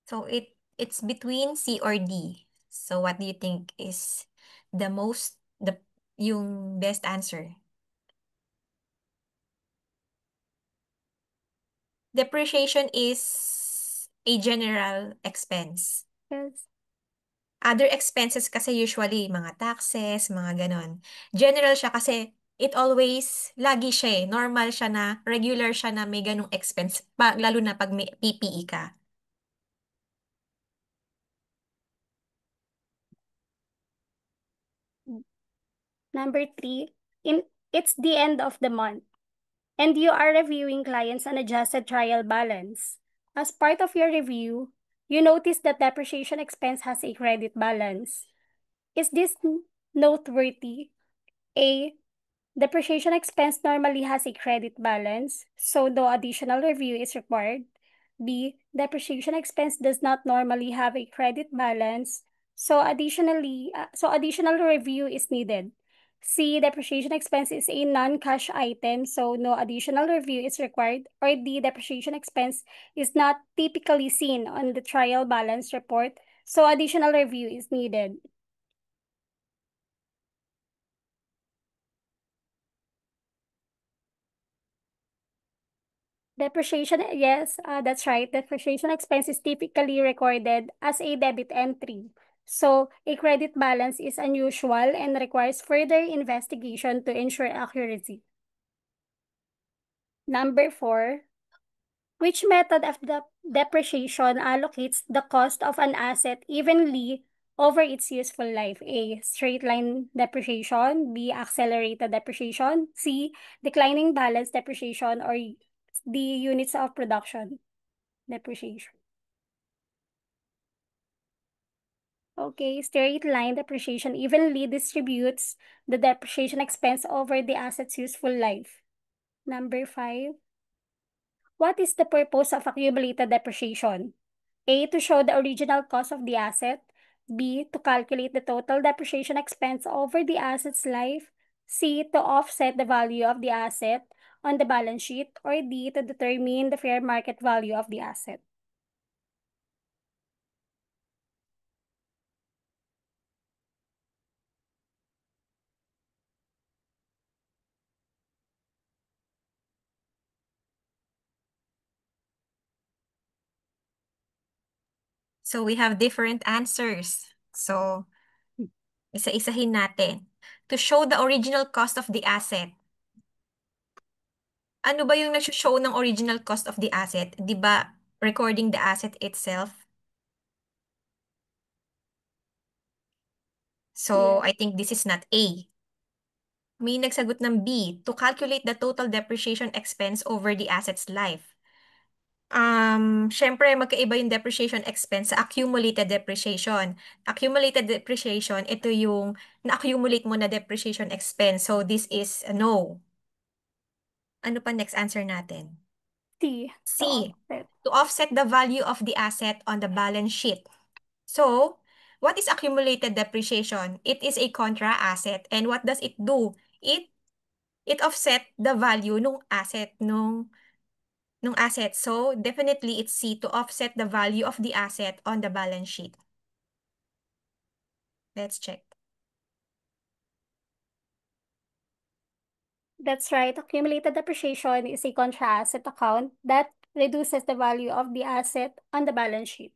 So it's between C or D. So what do you think is yung best answer? Depreciation is a general expense. Yes. Other expenses kasi usually mga taxes, mga ganon. General siya kasi lagi siya normal siya na, regular siya na may ganong expense, lalo na pag may PPE ka. Number 3, it's the end of the month, and you are reviewing clients' unadjusted trial balance. As part of your review, you notice that depreciation expense has a credit balance. Is this noteworthy? A. Depreciation expense normally has a credit balance, so no additional review is required. B. Depreciation expense does not normally have a credit balance, so additional review is needed. C, depreciation expense is a non-cash item, so no additional review is required. Or D, depreciation expense is not typically seen on the trial balance report, so additional review is needed. Depreciation, yes, that's right. Depreciation expense is typically recorded as a debit entry. So a credit balance is unusual and requires further investigation to ensure accuracy. Number 4, which method of the depreciation allocates the cost of an asset evenly over its useful life? A, straight line depreciation. B, accelerated depreciation. C, declining balance depreciation. Or D, units of production depreciation. Okay, straight line depreciation evenly distributes the depreciation expense over the asset's useful life. Number 5, what is the purpose of accumulated depreciation? A, to show the original cost of the asset. B, to calculate the total depreciation expense over the asset's life. C, to offset the value of the asset on the balance sheet. Or D, to determine the fair market value of the asset. So we have different answers. So isa-isahin natin. To show the original cost of the asset. Ano ba yung nag-show ng original cost of the asset? 'Di ba recording the asset itself? So Yes. I think this is not A. May nagsagot ng B, to calculate the total depreciation expense over the asset's life. Syempre magkaiba yung depreciation expense sa accumulated depreciation. Accumulated depreciation, ito yung na-accumulate mo na depreciation expense. So this is a no. Ano pa next answer natin? C, C, to offset. to offset the value of the asset on the balance sheet. So, what is accumulated depreciation? It is a contra asset. And what does it do? It offset the value nung asset. So, definitely it's C, to offset the value of the asset on the balance sheet. Let's check. That's right. Accumulated depreciation is a contra asset account that reduces the value of the asset on the balance sheet.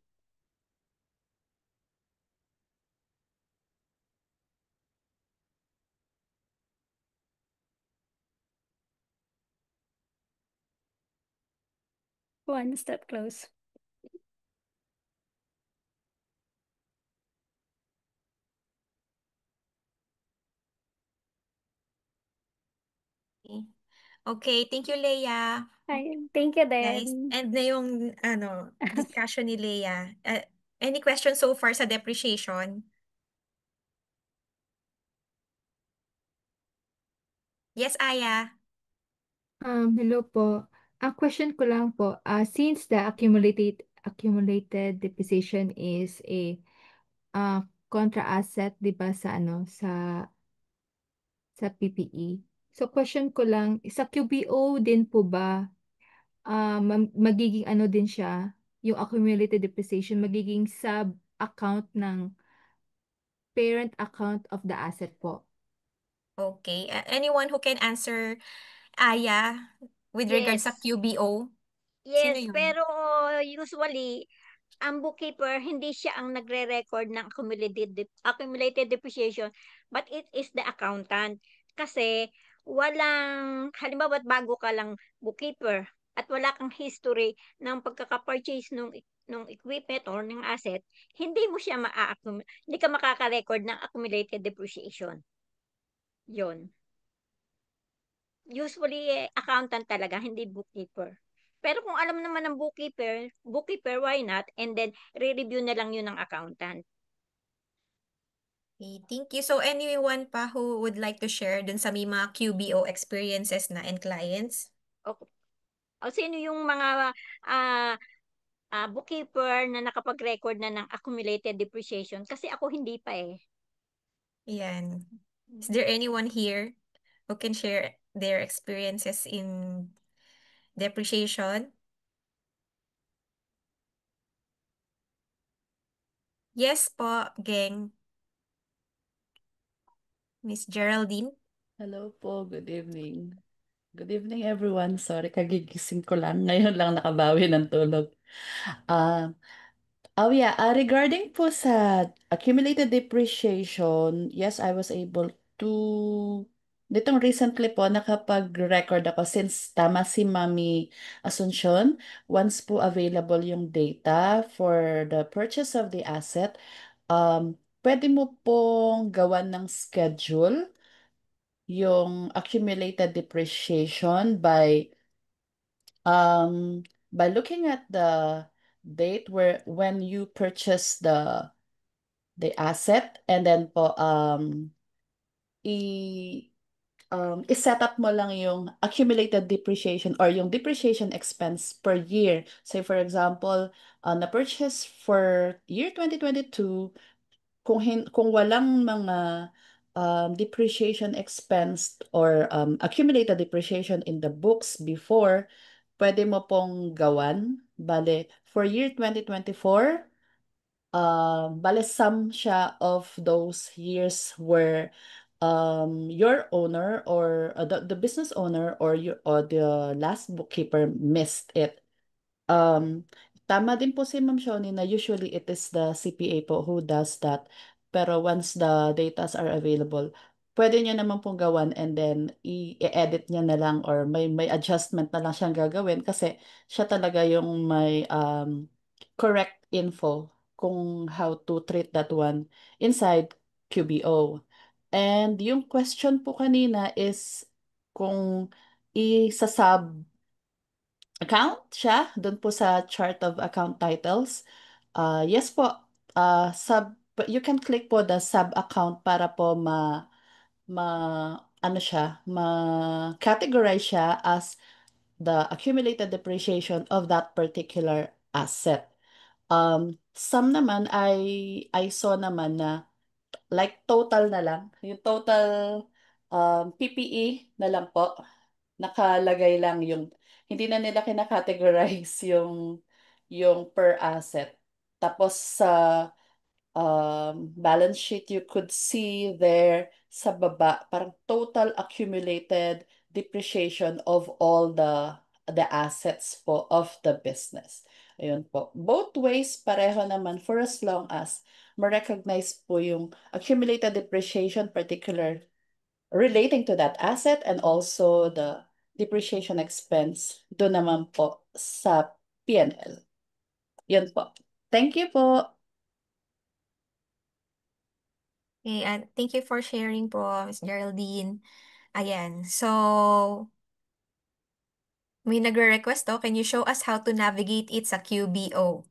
One step close. Okay, thank you, Leia. Thank you, Guys, then. and na yung discussion ni Leia. Any questions so far sa depreciation? Yes, Aya. Hello po. Ang question ko lang po, since the accumulated depreciation is a contra asset, 'di ba sa PPE. So question ko lang, sa QBO din po ba magiging ano din siya, yung accumulated depreciation magiging sub account ng parent account of the asset po? Okay. Anyone who can answer, Aya, with regards sa Yes. QBO? Sino Yes, yun? pero usually, ang bookkeeper, hindi siya ang nagre-record ng accumulated depreciation, but it is the accountant. Kasi, halimbawa, bago ka lang bookkeeper, at wala kang history ng pagkaka-purchase nung equipment or ng asset, hindi ka makaka-record ng accumulated depreciation. Yun. Usually, accountant talaga, hindi bookkeeper. Pero kung alam naman ng bookkeeper, why not? And then, re-review na lang yun ng accountant. Okay, thank you. So, anyone pa who would like to share dun sa may mga QBO experiences na and clients? O sino yung mga bookkeeper na nakapag-record na ng accumulated depreciation? Kasi ako hindi pa eh. Yan. Is there anyone here who can share their experiences in depreciation? Yes po, gang. Miss Geraldine. Hello po, good evening. Good evening everyone. Sorry, kagigising ko lang. Ngayon lang nakabawi ng tulog. Ah, yeah, regarding po sa accumulated depreciation, yes, I was able to nitong recently po nakapag-record ako since tama si Mami Asuncion, once po available yung data for the purchase of the asset, pwede mo pong gawan ng schedule yung accumulated depreciation by looking at the date where when you purchase the asset, and then po i i-set up mo lang yung accumulated depreciation or yung depreciation expense per year. Say for example, na-purchase for year 2022, kung walang mga depreciation expense or accumulated depreciation in the books before, pwede mo pong gawan. Bale, for year 2024, bale sum siya of those years where your owner or the business owner or the last bookkeeper missed it. Um, Tama din po si Ma'am Shoni na usually it is the CPA po who does that. Pero once the datas are available, pwede niya naman pong gawan and then i-edit niya na lang or may adjustment na lang siyang gagawin kasi siya talaga yung may correct info kung how to treat that one inside QBO. And yung question po kanina is kung isa-sub account siya doon po sa chart of account titles. Yes po, you can click po the sub account para po ma ano siya, ma-categorize siya as the accumulated depreciation of that particular asset. Some naman I saw naman na like total na lang, yung total PPE na lang po, nakalagay lang yung, hindi na nila kinakategorize yung per asset. Tapos sa balance sheet, you could see there sa baba, parang total accumulated depreciation of all the assets po of the business. Ayun po. Both ways, pareho naman for as long as ma-recognize po yung accumulated depreciation particular relating to that asset and also the depreciation expense doon naman po sa P&L. Yun po. Thank you po. Okay, and thank you for sharing po, Miss Geraldine. Ayan, so may nagre-request can you show us how to navigate it sa QBO?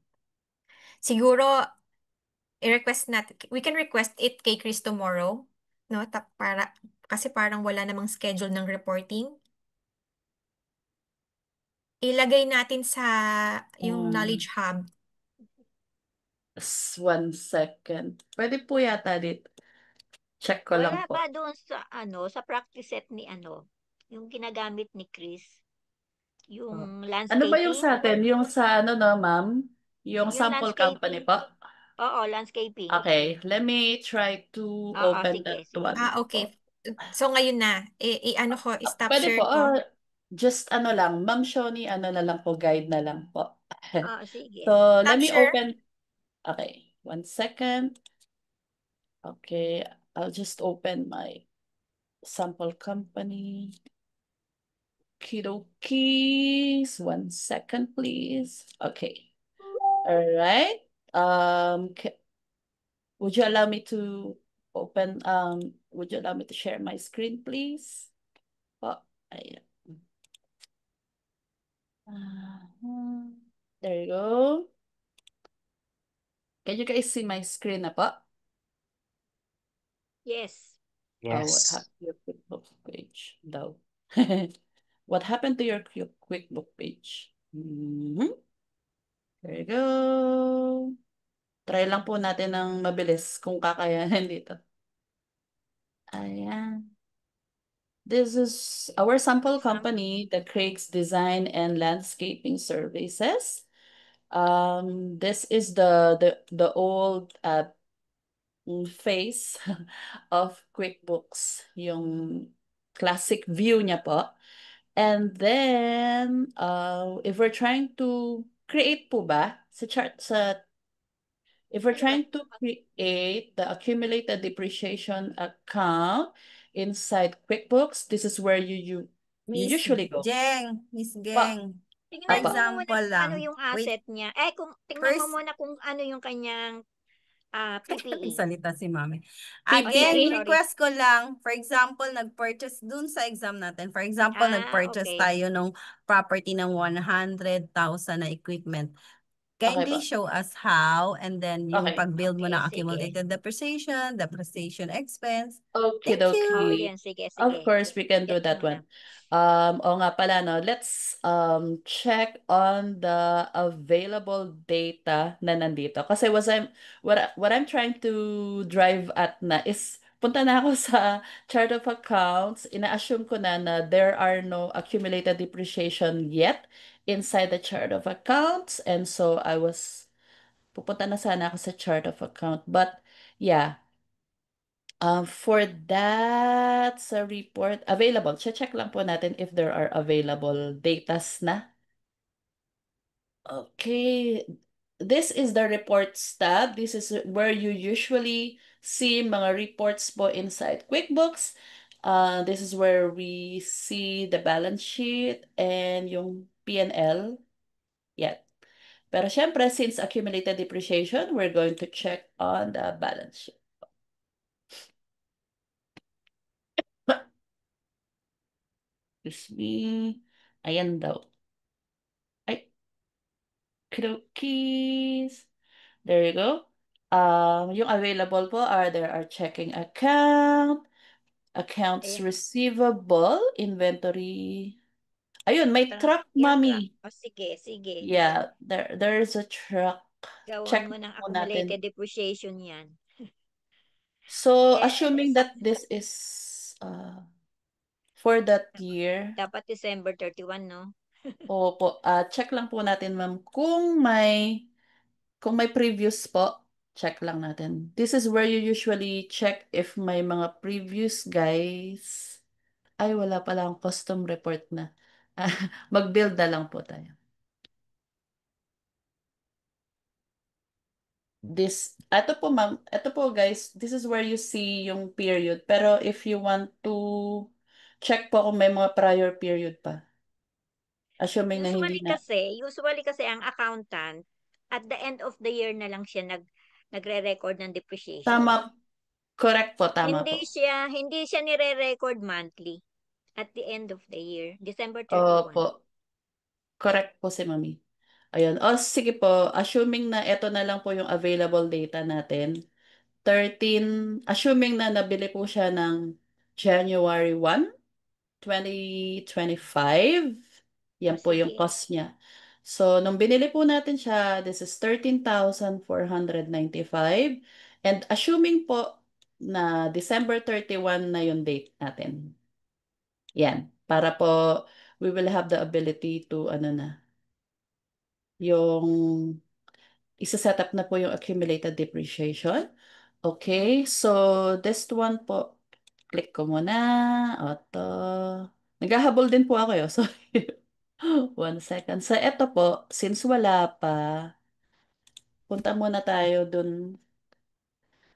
Siguro, i-request natin, we can request it kay Chris tomorrow, no? Kasi parang wala namang schedule ng reporting. Ilagay natin sa yung Knowledge Hub. 1 second. Pwede po yata dito. Check ko lang Wala po. ba doon sa sa practice set ni yung ginagamit ni Chris, yung Ano ba yung landscaping? sa atin? Yung sa ano no, ma'am? Yung Yung sample company landscaping. po? Oo, landscaping. Okay, let me try to Oo, open sige, that sige. one Okay. po. So ngayon na, ano ko, stop Pwede share po, ko. just ano lang, Ma'am Shoni, ano na lang po, guide na lang po. Oo, sige. So, let Stop me share. open. Okay, 1 second. Okay, I'll just open my sample company. Okey-dokey. 1 second, please. Okay. All right. Would you allow me to would you allow me to share my screen, please? Oh, ayan. There you go. Can you guys see my screen na po? Yes. Oh, what Yes. happened to your QuickBook page? Daw. What happened to your QuickBook page? There you go. Try lang po natin ng mabilis kung kakayanin dito. Ayan. This is our sample company, the Craig's Design and Landscaping Services. This is the old face of QuickBooks, yung classic view niya po. And then, if we're trying to create po ba sa chart sa if we're Ano ba? trying to create the accumulated depreciation account inside QuickBooks, this is where you Miss usually go. Miss Pa, Geng, for Tingnan mo apa. muna example kung ano lang. yung Wait, asset niya. Kung tingnan mo first, muna kung ano yung kanyang PPE. salita si Mami. Oh, sorry, Again, PPE. sorry. request ko lang, for example, nag-purchase dun sa exam natin. For example, nag-purchase Okay. tayo ng property ng 100,000 na equipment. Okay Kindly po. show us how, and then yung Okay. pag-build mo Okay, ng sige. accumulated depreciation expense. Okay, Thank you. Oo, okay. yan. Sige, Of sige. course, we can do Check that mo one. lang. Oo nga pala, no? Let's check on the available data na nandito. Kasi what I'm trying to drive at na is punta na ako sa chart of accounts. Ina-assume ko na there are no accumulated depreciation yet inside the chart of accounts. And so pupunta na sana ako sa chart of account. But yeah, for that sa report, available. Check lang po natin if there are available datas na. Okay. This is the reports tab. This is where you usually see mga reports po inside QuickBooks. This is where we see the balance sheet and yung P&L. Yeah. Pero syempre, since accumulated depreciation, we're going to check on the balance sheet. Excuse me. Ayan daw. Ay, cookies. There you go. Yung available po there are checking account, accounts Ayan. receivable, inventory. Ayun, may truck, Yung truck. mommy. O, sige, sige. Yeah, there's a truck. Gawan Check mo ng po natin. accumulated depreciation yan. So, Eh, assuming that this is for that year, dapat December 31, no? opo, check lang po natin, ma'am, kung may previous po, check lang natin. This is where you usually check if may mga previous guys. Ay, wala pala akong custom report na. Mag-build na lang po tayo. Ito po ma'am, ito po guys, this is where you see yung period. Pero if you want to check po kung may mga prior period pa. Assuming na hindi na. Usually kasi ang accountant, at the end of the year na lang siya nagre-record ng depreciation. Tama. Correct po, tama po. Hindi siya nire-record monthly at the end of the year, December 31. Opo. Correct po si mami. Ayun. O, sige po. Assuming na ito na lang po yung available data natin. Assuming na nabili po siya ng January 1, 2025. Yan po yung Sige. cost niya. So, nung binili po natin siya, this is 13,495. And assuming po na December 31 na yung date natin. Yan. Para po, we will have the ability to, yung isa-set up na po yung accumulated depreciation. Okay, so this one po, click ko muna. Ito. Naghahabol din po ako yun. Sorry. 1 second. So, eto po, since wala pa, punta muna tayo dun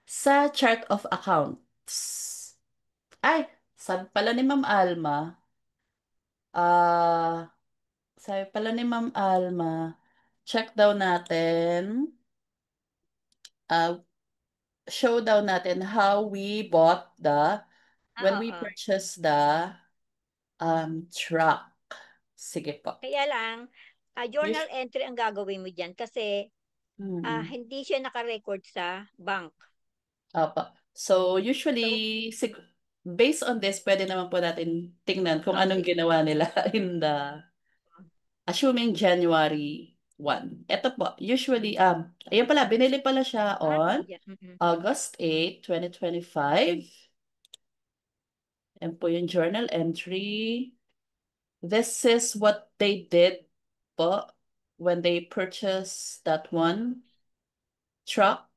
sa chart of accounts. Ay, sabi pala ni Ma'am Alma, ah, check daw natin, uh, show daw natin how we bought when we Oo. purchased the truck. Sige po. Kaya lang, journal entry ang gagawin mo dyan kasi Mhm. hindi siya naka-record sa bank. Apa. So, usually, based on this, pwede naman po natin tingnan kung anong Sige. ginawa nila assuming January 1. Ito po, usually, ayan pala, binili pala siya on Dyan. August 8, 2025. Yan po yung journal entry. This is what they did po when they purchased that one truck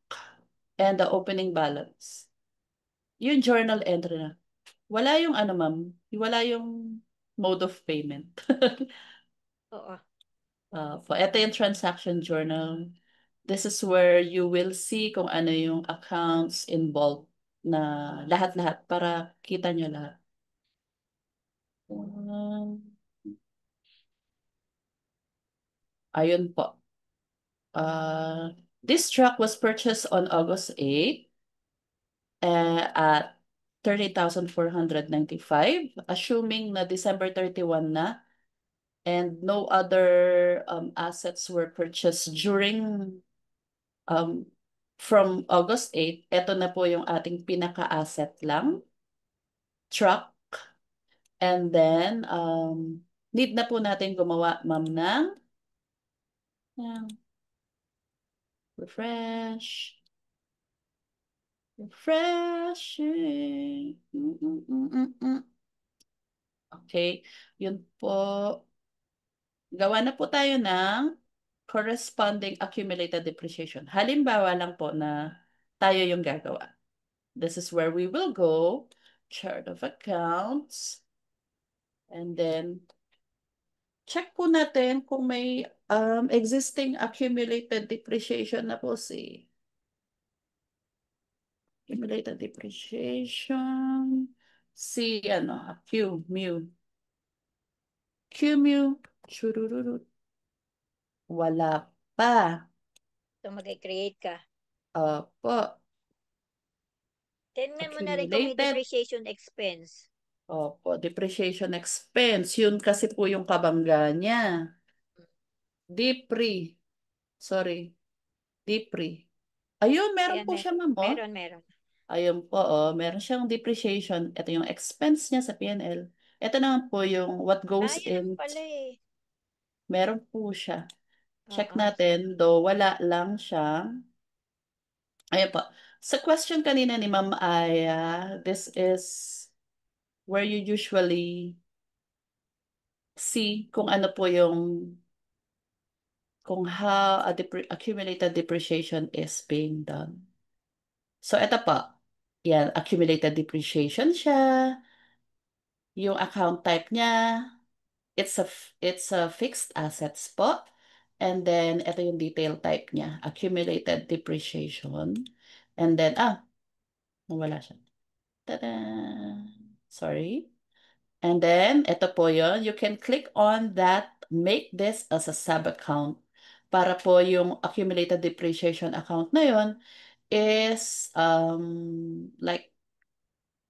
and the opening balance. Yung journal entry na. Wala yung ano, ma'am. Wala yung mode of payment. Oo. Ito yung transaction journal. This is where you will see kung ano yung accounts involved na lahat-lahat para kita nyo lahat. Ayun po. This truck was purchased on August 8 at 30,495, assuming na December 31 na, and no other assets were purchased during from August 8. Ito na po yung ating pinaka-asset lang, truck. And then, need na po natin gumawa, ma'am, ng refresh. Refreshing. Okay, yun po. Gawa na po tayo ng corresponding accumulated depreciation. Halimbawa lang po na tayo yung gagawa. This is where we will go, chart of accounts, and then check po natin kung may existing accumulated depreciation na po si accumulated depreciation. Si ano, Q, churururu. Wala pa. So, mag-create ka. Opo. Tingnan mo na rin kung may Accumulated. depreciation expense. Opo, depreciation expense. Yun kasi po yung kabangga niya. Depre. Sorry. Depre. Ayun, meron Ayan, po siya, ma'am. meron. Ayun po, meron siyang depreciation. Ito yung expense niya sa P&L. Ito naman po yung what goes Ayan in. pala eh. Meron po siya. Check Oo. natin, though wala lang siya. Ayun po. Sa question kanina ni Ma'am Aya, this is where you usually see kung ano po yung kung how accumulated depreciation is being done. So ito po. Yan, accumulated depreciation siya. Yung account type niya, it's a fixed assets po. And then ito yung detail type niya, accumulated depreciation. And then nawala siya. Tada! Sorry. And then, ito po yun. You can click on that, make this as a sub-account. Para po yung accumulated depreciation account na yun is like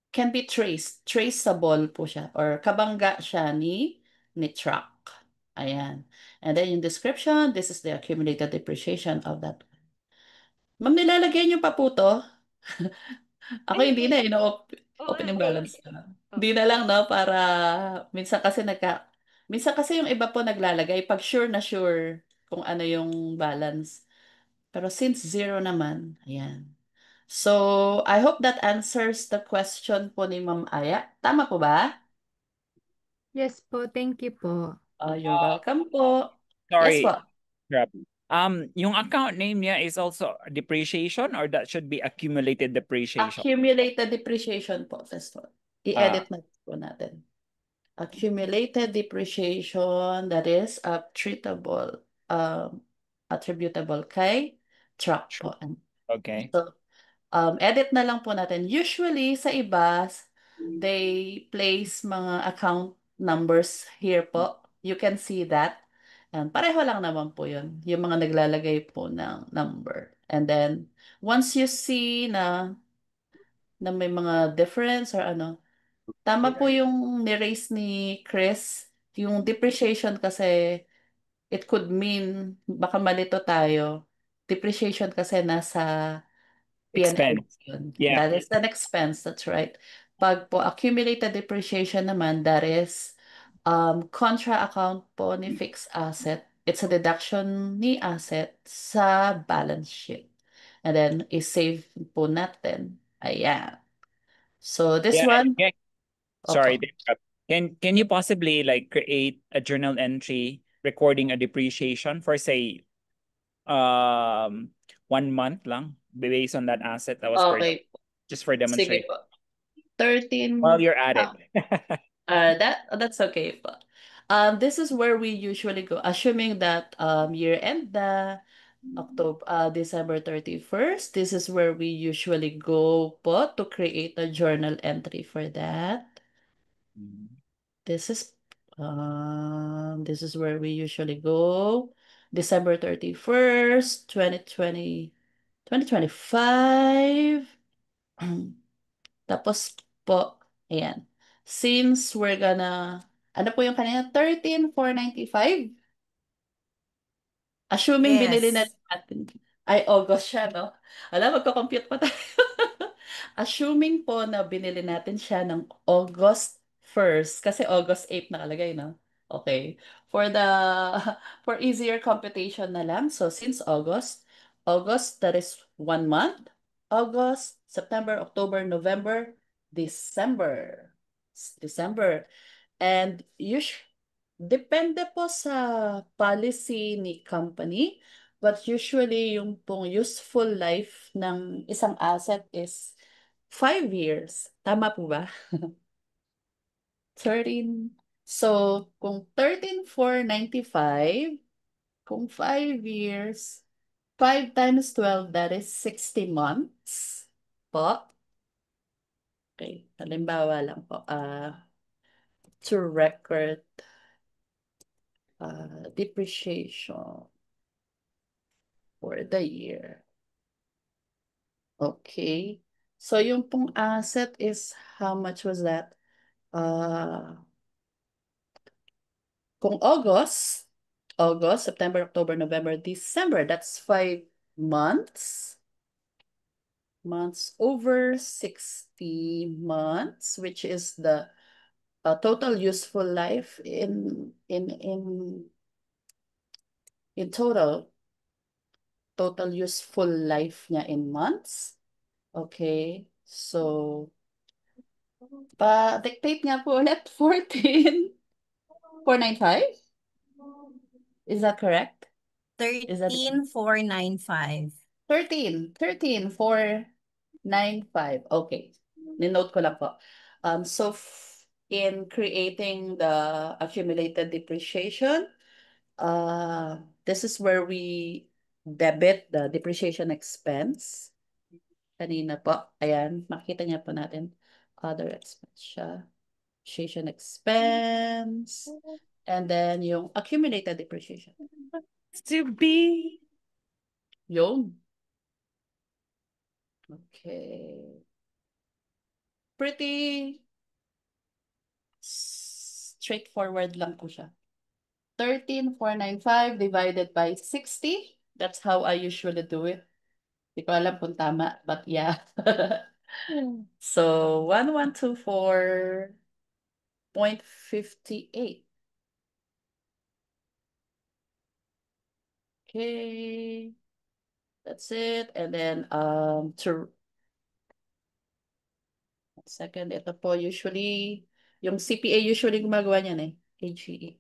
can be traceable po siya or kabangga siya ni truck. Ayan. And then yung description, this is the accumulated depreciation of that. Ma'am, nilalagyan niyo pa po to? Ako Ay, hindi na, open yung okay. balance na. Hindi na lang, no, para minsan kasi yung iba po naglalagay pag sure na sure kung ano yung balance. Pero since zero naman, ayan. So, I hope that answers the question po ni Ma'am Aya. Tama po ba? Yes po, thank you po. You're welcome po. Yes Sorry, po. Rob. Yung account name niya is also depreciation or that should be accumulated depreciation? Accumulated depreciation po, Festo. I-edit na po natin. Accumulated depreciation that is attributable kay truck po. Okay. So, edit na lang po natin. Usually, sa iba, they place mga account numbers here po. You can see that. And pareho lang naman po yun. Yung mga naglalagay po ng number. And then, once you see na may mga difference or ano, tama po yung ni-raise ni Chris. Yung depreciation kasi, it could mean, baka malito tayo. Depreciation kasi nasa P&L Expense. yun. Yeah. That is an expense, that's right. Pag po accumulated depreciation naman, that is contra account po ni fixed asset. It's a deduction ni asset sa balance sheet. And then, i-save po natin. Ayan. So, this Yeah, one, yeah. Sorry Opo. to interrupt. Can you possibly like create a journal entry recording a depreciation for say 1 month lang based on that asset that was purchased, Okay. just for Sige demonstration po. 13. while you're at it. That's okay po. This is where we usually go, assuming that year end na December 31st. This is where we usually go po to create a journal entry for that. This is where we usually go. December 31st, 2025. Tapos po, ayan. Since we're gonna, ano po yung kanina? 13,495? Assuming binili na Yes. natin. Ay, August siya, no? Alam, magko-compute pa tayo. Assuming po na binili natin siya ng August 1st, kasi August 8 nakalagay, no? Okay. For the, for easier computation na lang, so since August, that is 1 month. August, September, October, November, December. December. And depende po sa policy ni company, but usually yung pong useful life ng isang asset is 5 years. Tama po ba? 13. So, kung 13,495, kung 5 years, 5 times 12, that is 60 months po. Okay, halimbawa lang po, to record depreciation for the year. Okay. So yung pong asset is, how much was that? Kung August, September, October, November, December, that's 5 months. Months over 60 months, which is the total useful life in total useful life niya in months. Okay, so pa-dictate nga po ulit, 14,495? Is that correct? Is that 13,495. 13,495. Okay. Ninote ko lang po. So in creating the accumulated depreciation, this is where we debit the depreciation expense. Kanina po, ayan, makita niya po natin. Other expense siya. Depreciation expense. And then yung accumulated depreciation. To be. Yun. Okay. Pretty straightforward lang po siya. 13,495 divided by 60. That's how I usually do it. Hindi ko alam kung tama, but yeah. So, 1124.58. Okay. That's it. And then, second, ito po usually, yung CPA usually gumagawa niyan eh. AGE.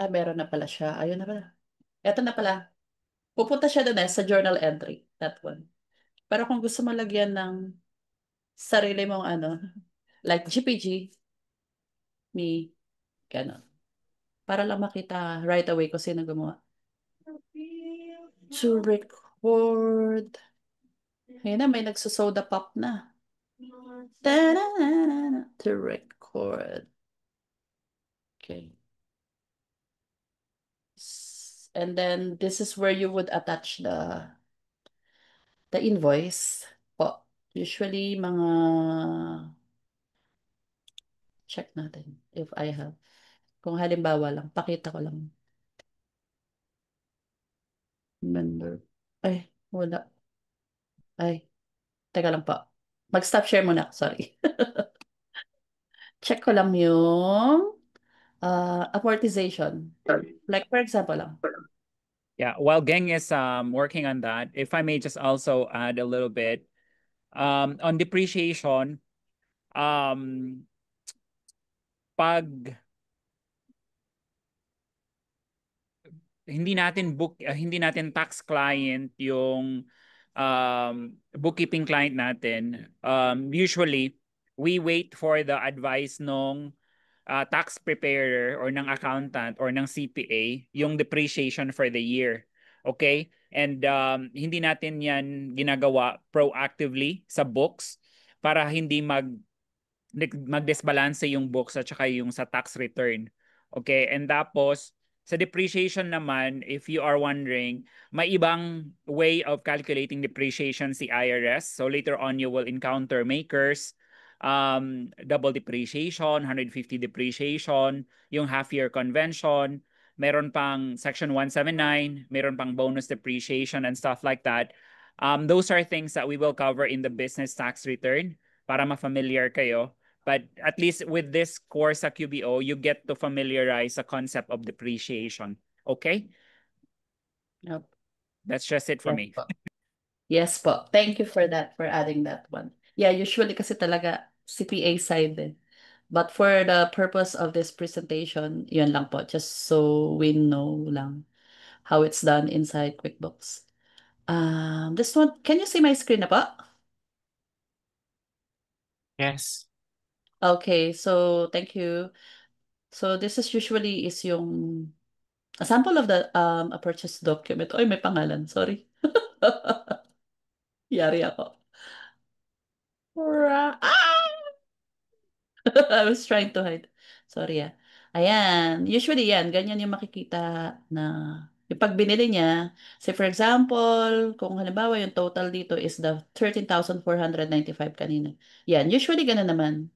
Meron na pala siya. Ayun na pala. Ito na pala. Pupunta siya doon sa journal entry. That one. Pero kung gusto mo lagyan ng sarili mong like GPG, me, gano'n. Para lang makita right away kung sino gumawa. To record. Ngayon na, may nagsusoda pop na. Ta-da-da-da-da. To record. Okay. And then this is where you would attach the invoice po. Usually mga check natin if I have. Kung halimbawa lang, pakita ko lang. Member. Ay, wala. Ay, teka lang po. Mag-stop share muna. Sorry. Check ko lang yung amortization. Like for example lang. Yeah, while Geng is working on that, if I may just also add a little bit, On depreciation, pag hindi natin tax client yung bookkeeping client natin, usually we wait for the advice nung tax preparer or ng accountant or ng CPA yung depreciation for the year. Okay? And hindi natin yan ginagawa proactively sa books para hindi mag-desbalance yung books at saka yung sa tax return. Okay? And tapos, sa depreciation naman, if you are wondering, may ibang way of calculating depreciation si IRS. So later on, you will encounter makers, double depreciation, 150 depreciation, yung half-year convention, meron pang Section 179, meron pang bonus depreciation and stuff like that. Those are things that we will cover in the business tax return para ma-familiar kayo. But at least with this course sa QBO, you get to familiarize the concept of depreciation. Okay? Yep. That's just it for Yes me. po. Yes po. Thank you for that, for adding that one. Yeah, usually kasi talaga CPA side din. But for the purpose of this presentation, yun lang po. Just so we know lang how it's done inside QuickBooks. This one, can you see my screen na po? Yes. Okay, so thank you. So this is usually is yung a sample of the a purchase document. Oy, may pangalan. Sorry. Yari ako. I was trying to hide. Sorry ah. Ayan. Usually yan. Ganyan yung makikita na yung pag binili niya. Say for example, kung halimbawa yung total dito is the 13,495 kanina. Yan. Usually ganun naman.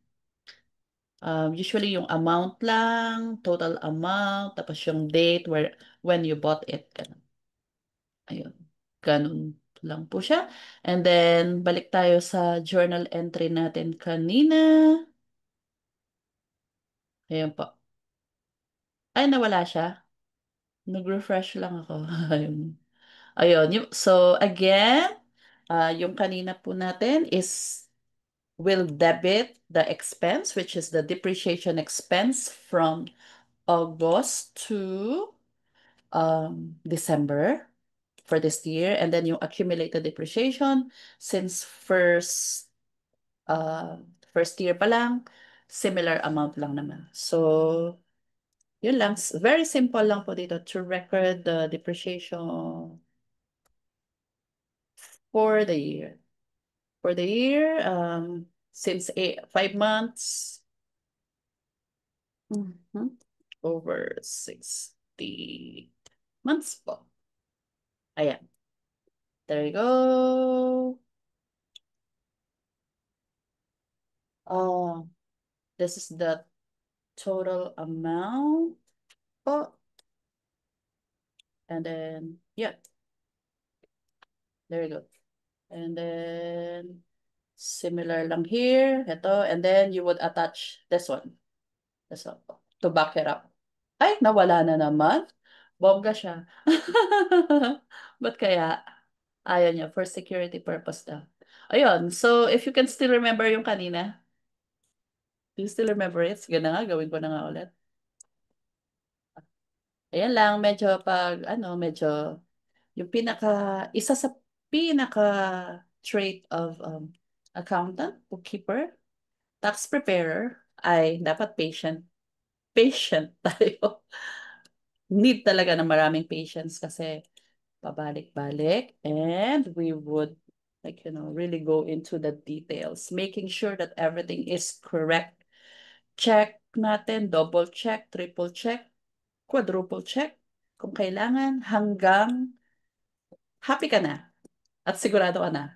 Usually yung amount lang, total amount, tapos yung date when you bought it. Ganun. Ayun. Ganun lang po siya. And then, balik tayo sa journal entry natin kanina. Ayan po. Ay, nawala siya. Nag-refresh lang ako. Ayun. Ayun. So, again, yung kanina po natin is will debit the expense, which is the depreciation expense from August to December for this year. And then yung accumulated depreciation since first year pa lang, similar amount lang naman. So, yun lang. Very simple lang po dito to record the depreciation for the year. For the year, since 5 months, over 60 months po. Ayan. There you go. This is the total amount po. And then, yeah. There you go. And then, similar lang here. Ito. And then, you would attach this one. This one po. To back it up. Ay, nawala na naman. Bongga siya. Ba't kaya? Ayaw niya. For security purpose daw. Ayun. So, if you can still remember yung kanina. Do you still remember it? Sige na nga. Gawin ko na nga ulit. Ayan lang. Medyo medyo yung isa sa trait of accountant, bookkeeper, tax preparer ay dapat patient. Patient tayo. Need talaga ng maraming patience kasi pabalik-balik and we would really go into the details, making sure that everything is correct. Check natin, double check, triple check, quadruple check kung kailangan hanggang happy ka na at sigurado ka na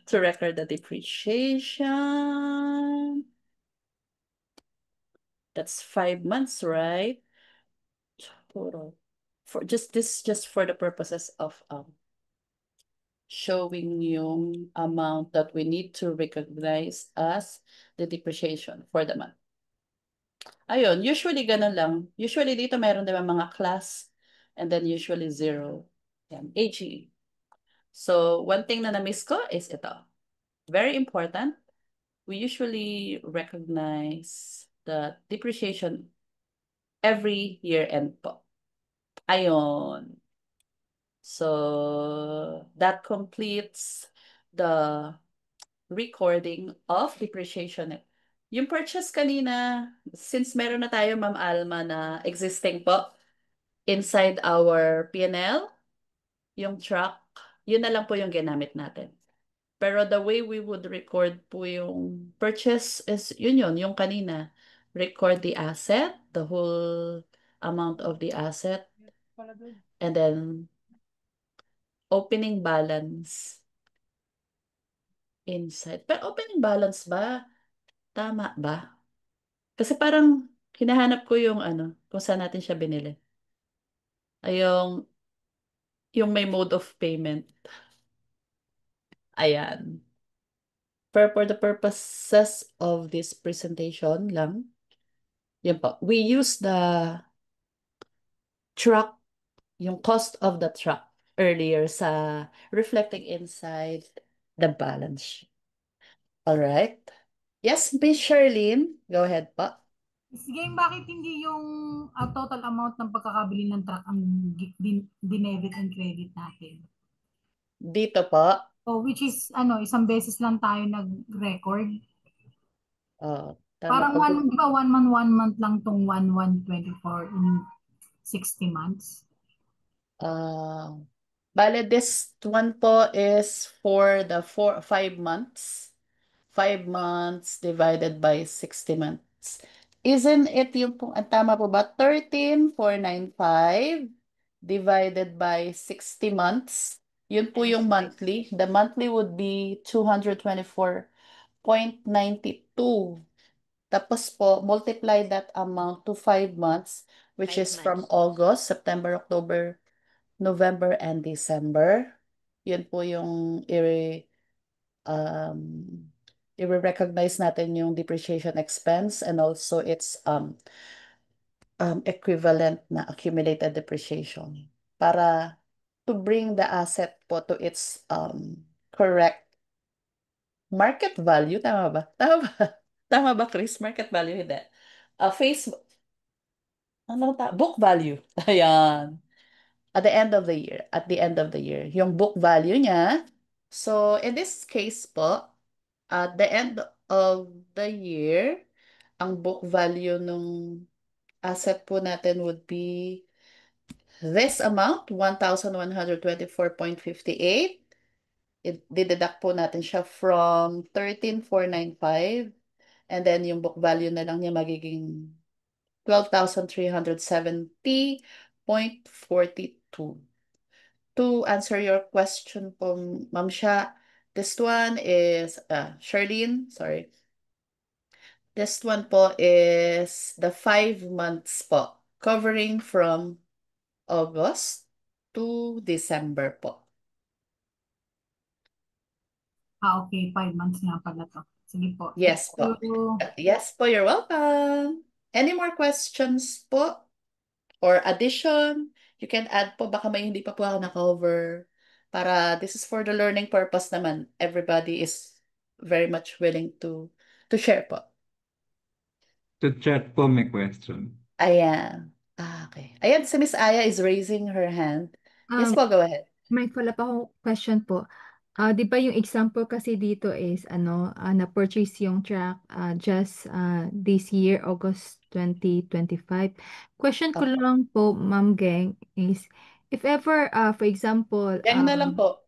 to record the depreciation. That's 5 months, right? Total. Just for the purposes of showing yung amount that we need to recognize as the depreciation for the month. Ayun, usually ganun lang. Usually dito meron diba mga class and then usually 0. Yan, AGE. So, one thing na na-miss ko is ito. very important. We usually recognize the depreciation every year end po. Ayon. So that completes the recording of depreciation. Yung purchase kanina, since meron na tayo, Ma'am Alma, na existing po inside our P&L, yung truck, yun na lang po yung ginamit natin. Pero the way we would record po yung purchase is yun, yung kanina. Record the asset, the whole amount of the asset, and then opening balance inside. Pero opening balance ba? Tama ba? Kasi parang hinahanap ko yung ano, kung saan natin siya binili. Ay, yung may mode of payment. Ayan. For the purposes of this presentation lang, yun po. We use the truck, yung cost of the truck earlier sa reflecting inside the balance sheet. Alright. Yes, Miss Charlene, go ahead po. Sige, bakit hindi yung total amount ng pagkakabili ng truck ang dinebit and credit natin? Dito po. Oh, which is, isang beses lang tayo nag-record. Tama Parang po. di ba 1 month lang tong 1/1/24 in 60 months? Bale, this one po is for the 5 months. 5 months divided by 60 months. Isn't it yung po, tama po ba? 13,495 divided by 60 months. Yun po yung monthly. The monthly would be 224.92. Tapos po, multiply that amount to 5 months, which 5 is from months. August, September, October, November, and December. Yun po yung i-recognize natin yung depreciation expense and also its equivalent na accumulated depreciation para to bring the asset po to its correct market value. Tama ba? Tama ba? Tama ba, Chris? Market value, hindi. Book value. Ayan. At the end of the year. At the end of the year. Yung book value niya. So, in this case po, at the end of the year, ang book value ng asset po natin would be this amount, 1,124.58. Dideduct po natin siya from 13,495. And then yung book value na lang niya magiging 12,370.42. To answer your question po, Ma'am Sha, this one is, Charlene, sorry. This one po is the 5 months po, covering from August to December po. Okay, 5 months nga pala to. Sige po. Yes po. Yes po, you're welcome. Any more questions po? Or addition? You can add po, baka may hindi pa po ako na-cover. Para this is for the learning purpose naman. Everybody is very much willing to share po. To chat po may question. Ayan. Okay. Ayan, si Miss Aya is raising her hand. Yes po, go ahead. May follow-up ako question po. Di ba yung example kasi dito is na-purchase yung truck just this year, August 2025. Question ko lang po, Ma'am Geng, is if ever, for example, Geng na lang po.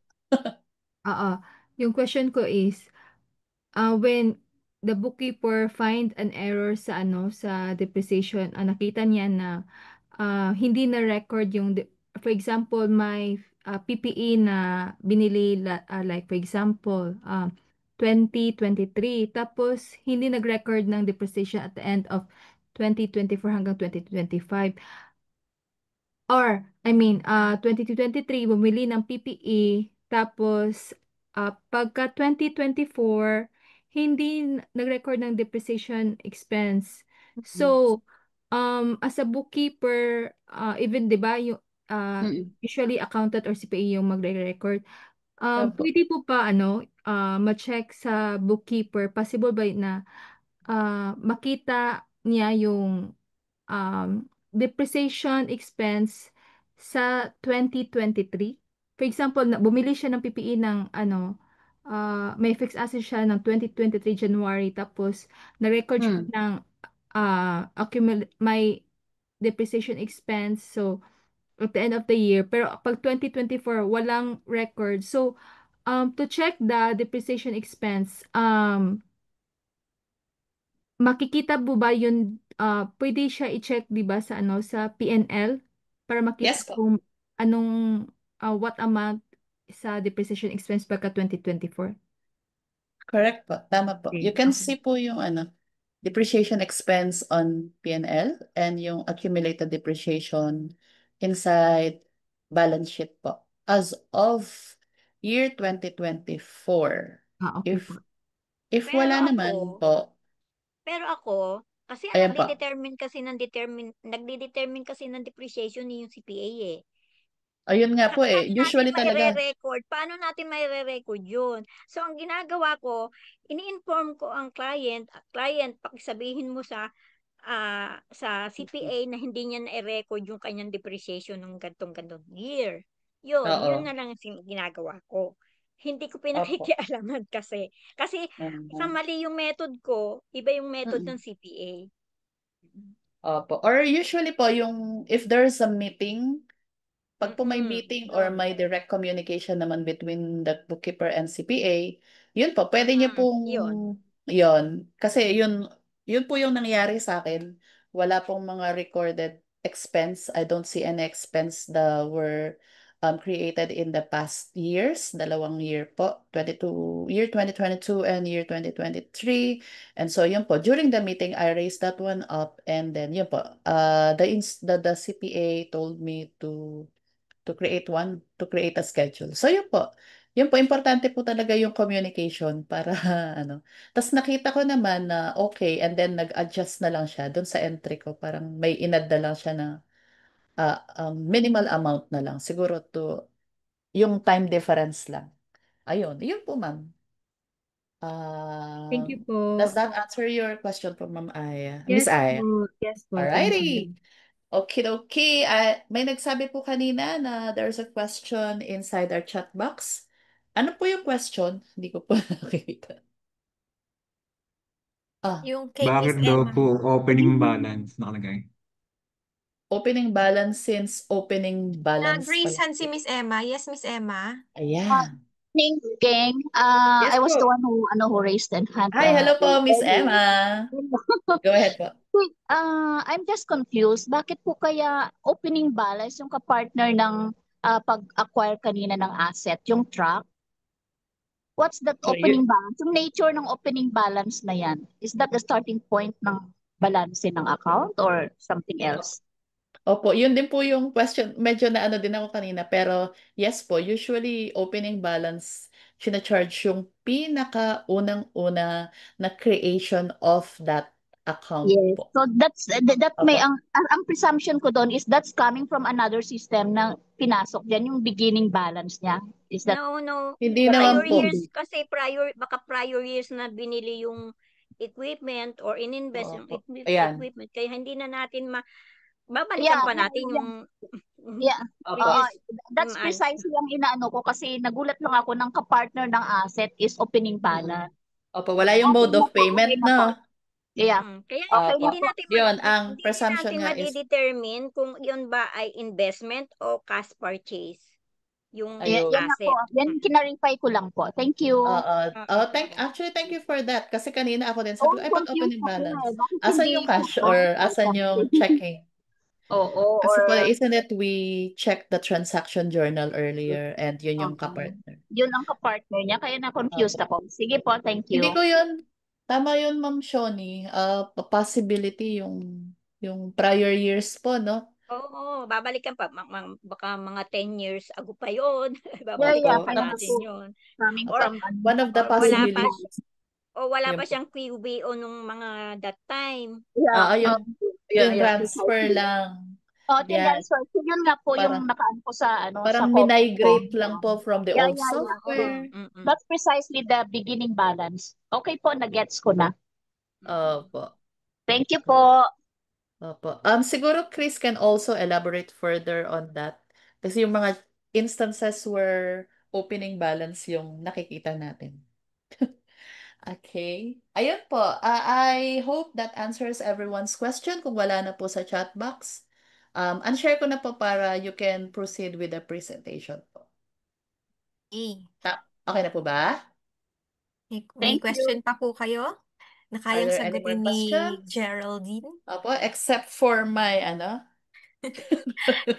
yung question ko is, when the bookkeeper find an error sa depreciation, nakita niya na hindi na record yung for example may PPE na binili like for example 2023 tapos hindi nag-record ng depreciation at the end of 2024 hanggang 2025. Or, 2023, bumili ng PPE, tapos, pagka 2024, hindi nag-record ng depreciation expense. So, as a bookkeeper, even, di ba, yung, usually accountant or CPA yung magre-record, Opo. Pwede po pa ma-check sa bookkeeper, possible ba na makita niya yung depreciation expense sa 2023. For example, bumili siya ng PPE ng may fixed asset siya ng 2023 January, tapos na-record siya ng may depreciation expense. So, at the end of the year. Pero pag 2024, walang record. So, to check the depreciation expense, makikita po ba yun, pwede siya i-check, di ba, sa sa P&L para makita Yes po. kung anong what amount sa depreciation expense pagka 2024. Correct po. Tama po. Okay. You can see po yung depreciation expense on P&L and yung accumulated depreciation inside balance sheet po. As of year 2024, Okay po. if Pero wala naman ako, po, kasi ang ayan po. nagdi-determine kasi ng depreciation yung CPA eh. Ayun nga po Paano natin usually talaga. Paano natin mai-record yun? So, ang ginagawa ko, ini-inform ko ang client, pakisabihin mo sa CPA na hindi niya na-record yung kanyang depreciation ng gantong year. Yun Oo. na lang ang ginagawa ko. Hindi ko Opo. pinakikialaman kasi. Kasi sa mali yung method ko, iba yung method ng CPA. Opo. Or usually po yung if there's a meeting, pag po may meeting or may direct communication naman between the bookkeeper and CPA, yun po, pwede niyo pong yun. Kasi yun po yung nangyari sa akin. Wala pong mga recorded expense. I don't see any expense that were created in the past years. 2 year po, year 2022 and year 2023. And so yun po, during the meeting, I raised that one up and then yun po, the CPA told me to create a schedule. So yun po. Yun po, importante po talaga yung communication para Tapos nakita ko naman na okay and then nag-adjust na lang siya doon sa entry ko. Parang may inad na lang siya na minimal amount na lang. Siguro to yung time difference lang. Ayun, yun po ma'am. Thank you po. Does that answer your question po Ma'am Aya? Yes Miss Aya? po. Yes po. Thank Alrighty. you. Okay. May nagsabi po kanina na there's a question inside our chat box. Ano po yung question? Hindi ko po nakikita. Yung kay Bakit Miss daw Emma. po opening balance nakalagay? Opening balance since opening balance Nag-raise pala. hand si Miss Emma. Yes, Miss Emma. Ayan. Gang, Yes I was the po. one who raised the hand. Hi, hello po, Miss earlier. Emma. Go ahead po. Wait, I'm just confused. Bakit po kaya opening balance yung kapartner ng pag-acquire kanina ng asset, yung truck? What's that So, opening balance? Yung nature ng opening balance na yan, is that the starting point ng balance ng account or something else? Opo, yun din po yung question. Medyo na din ako kanina. Pero yes po, usually opening balance, charge yung pinaka-unang-una na creation of that account Yes. po. So that may Opo. ang presumption ko doon is that's coming from another system na pinasok diyan yung beginning balance niya. Is that No. Hindi naman po. Kasi baka prior years na binili yung equipment or in-invest yung Ayan. equipment. Kaya hindi na natin babalikan pa natin yung Yeah. previous That's precisely ang inaano ko kasi nagulat lang ako ng kapartner ng asset is opening balance. Opo, wala yung mode of payment, no? Yeah. Kaya Okay hindi na natin Yun, ang presumption nga is ma-determine kung yun ba ay investment o cash purchase. Yung Ayun. Yan na po. Yan kinarify ko lang po. Thank you. Thank you for that. Kasi kanina ako din sabi ko, ay, pag opening balance. Asan hindi yung cash ko- or asan yung checking? Oo. Kasi Or po, isn't it we checked the transaction journal earlier and yun yung kapartner. yun ang kapartner niya kaya na-confused ako. Sige po, thank you. Hindi ko yun. Tama yun, Ma'am Shoni. Possibility yung prior years po, no? Oo, babalikan pa. Baka mga 10 years ago pa yun. Yeah, babalikan pa kaya natin po. yun. Coming Or- from One of the or wala pa, possibilities. wala Yun pa po. siyang QBO nung mga that time. Yung Yeah, transfer lang. Oh, Yeah, tendency. So, yun nga po yung parang nakaan po sa sa parang comment ko. minigrate lang po from the Yeah, old yeah, yeah. software. That's precisely the beginning balance. Okay po, na-gets ko na. Opo. Thank you po. Opo. Siguro Chris can also elaborate further on that. Kasi yung mga instances where opening balance yung nakikita natin. Okay. Ayun po. I hope that answers everyone's question. Kung wala na po sa chat box, unshare ko na po para you can proceed with the presentation po. Okay na po ba? May Thank you. question pa po kayo na Are kayang there any more sagutin ni questions? Geraldine? Opo, except for my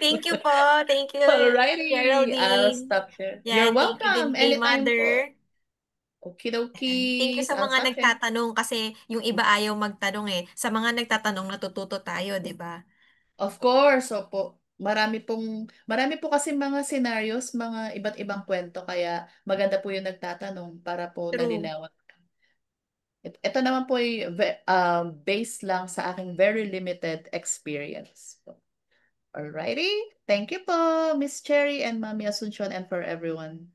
Thank you po. Thank you, Alrighty, I'll Geraldine. stop here. Yan, You're thank you din welcome. kay Anytime po. Mother. Okie Thank you dokies. sa I'll mga stop here. nagtatanong kasi yung iba ayaw magtanong eh. Sa mga nagtatanong, natututo tayo, di ba? Of course, opo. Marami po kasi mga scenarios, mga iba't ibang kwento, kaya maganda po yung nagtatanong para po True. nalinawan. Ito naman po ay based lang sa aking very limited experience. Alrighty. Thank you po, Miss Cherry and Mami Asuncion, and for everyone.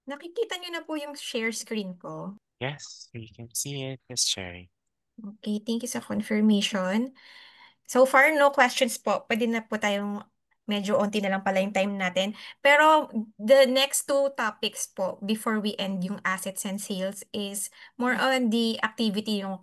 Nakikita niyo na po yung share screen ko. Yes, we can see it, Miss Cherry. Okay, thank you sa confirmation. So far, no questions po. Pwede na po tayong medyo onti na lang pala yung time natin. Pero the next two topics po before we end yung assets and sales is more on the activity, yung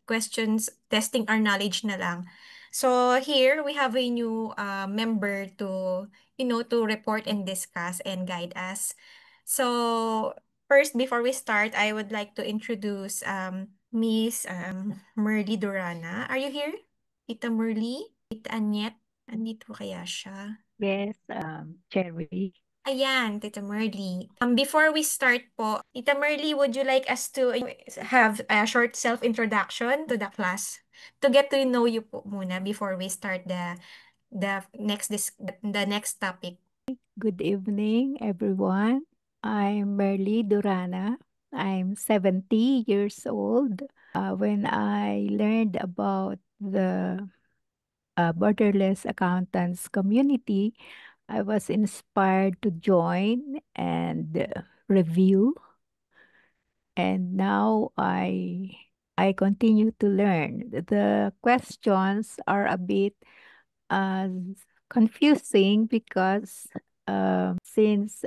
questions, testing our knowledge na lang. So here we have a new member to, to report and discuss and guide us. So first, before we start, I would like to introduce Miss Merly Durana. Are you here? Tita Merly? Tita Anyet? Andito kaya siya? Yes, Cherry. Ayan, Tita Merly. Before we start po, Tita Merly, would you like us to have a short self-introduction to the class? To get to know you po muna before we start the next topic. Good evening, everyone. I'm Merly Durana. I'm 70 years old. When I learned about the borderless accountants community, I was inspired to join and review. And now I continue to learn. The questions are a bit confusing because since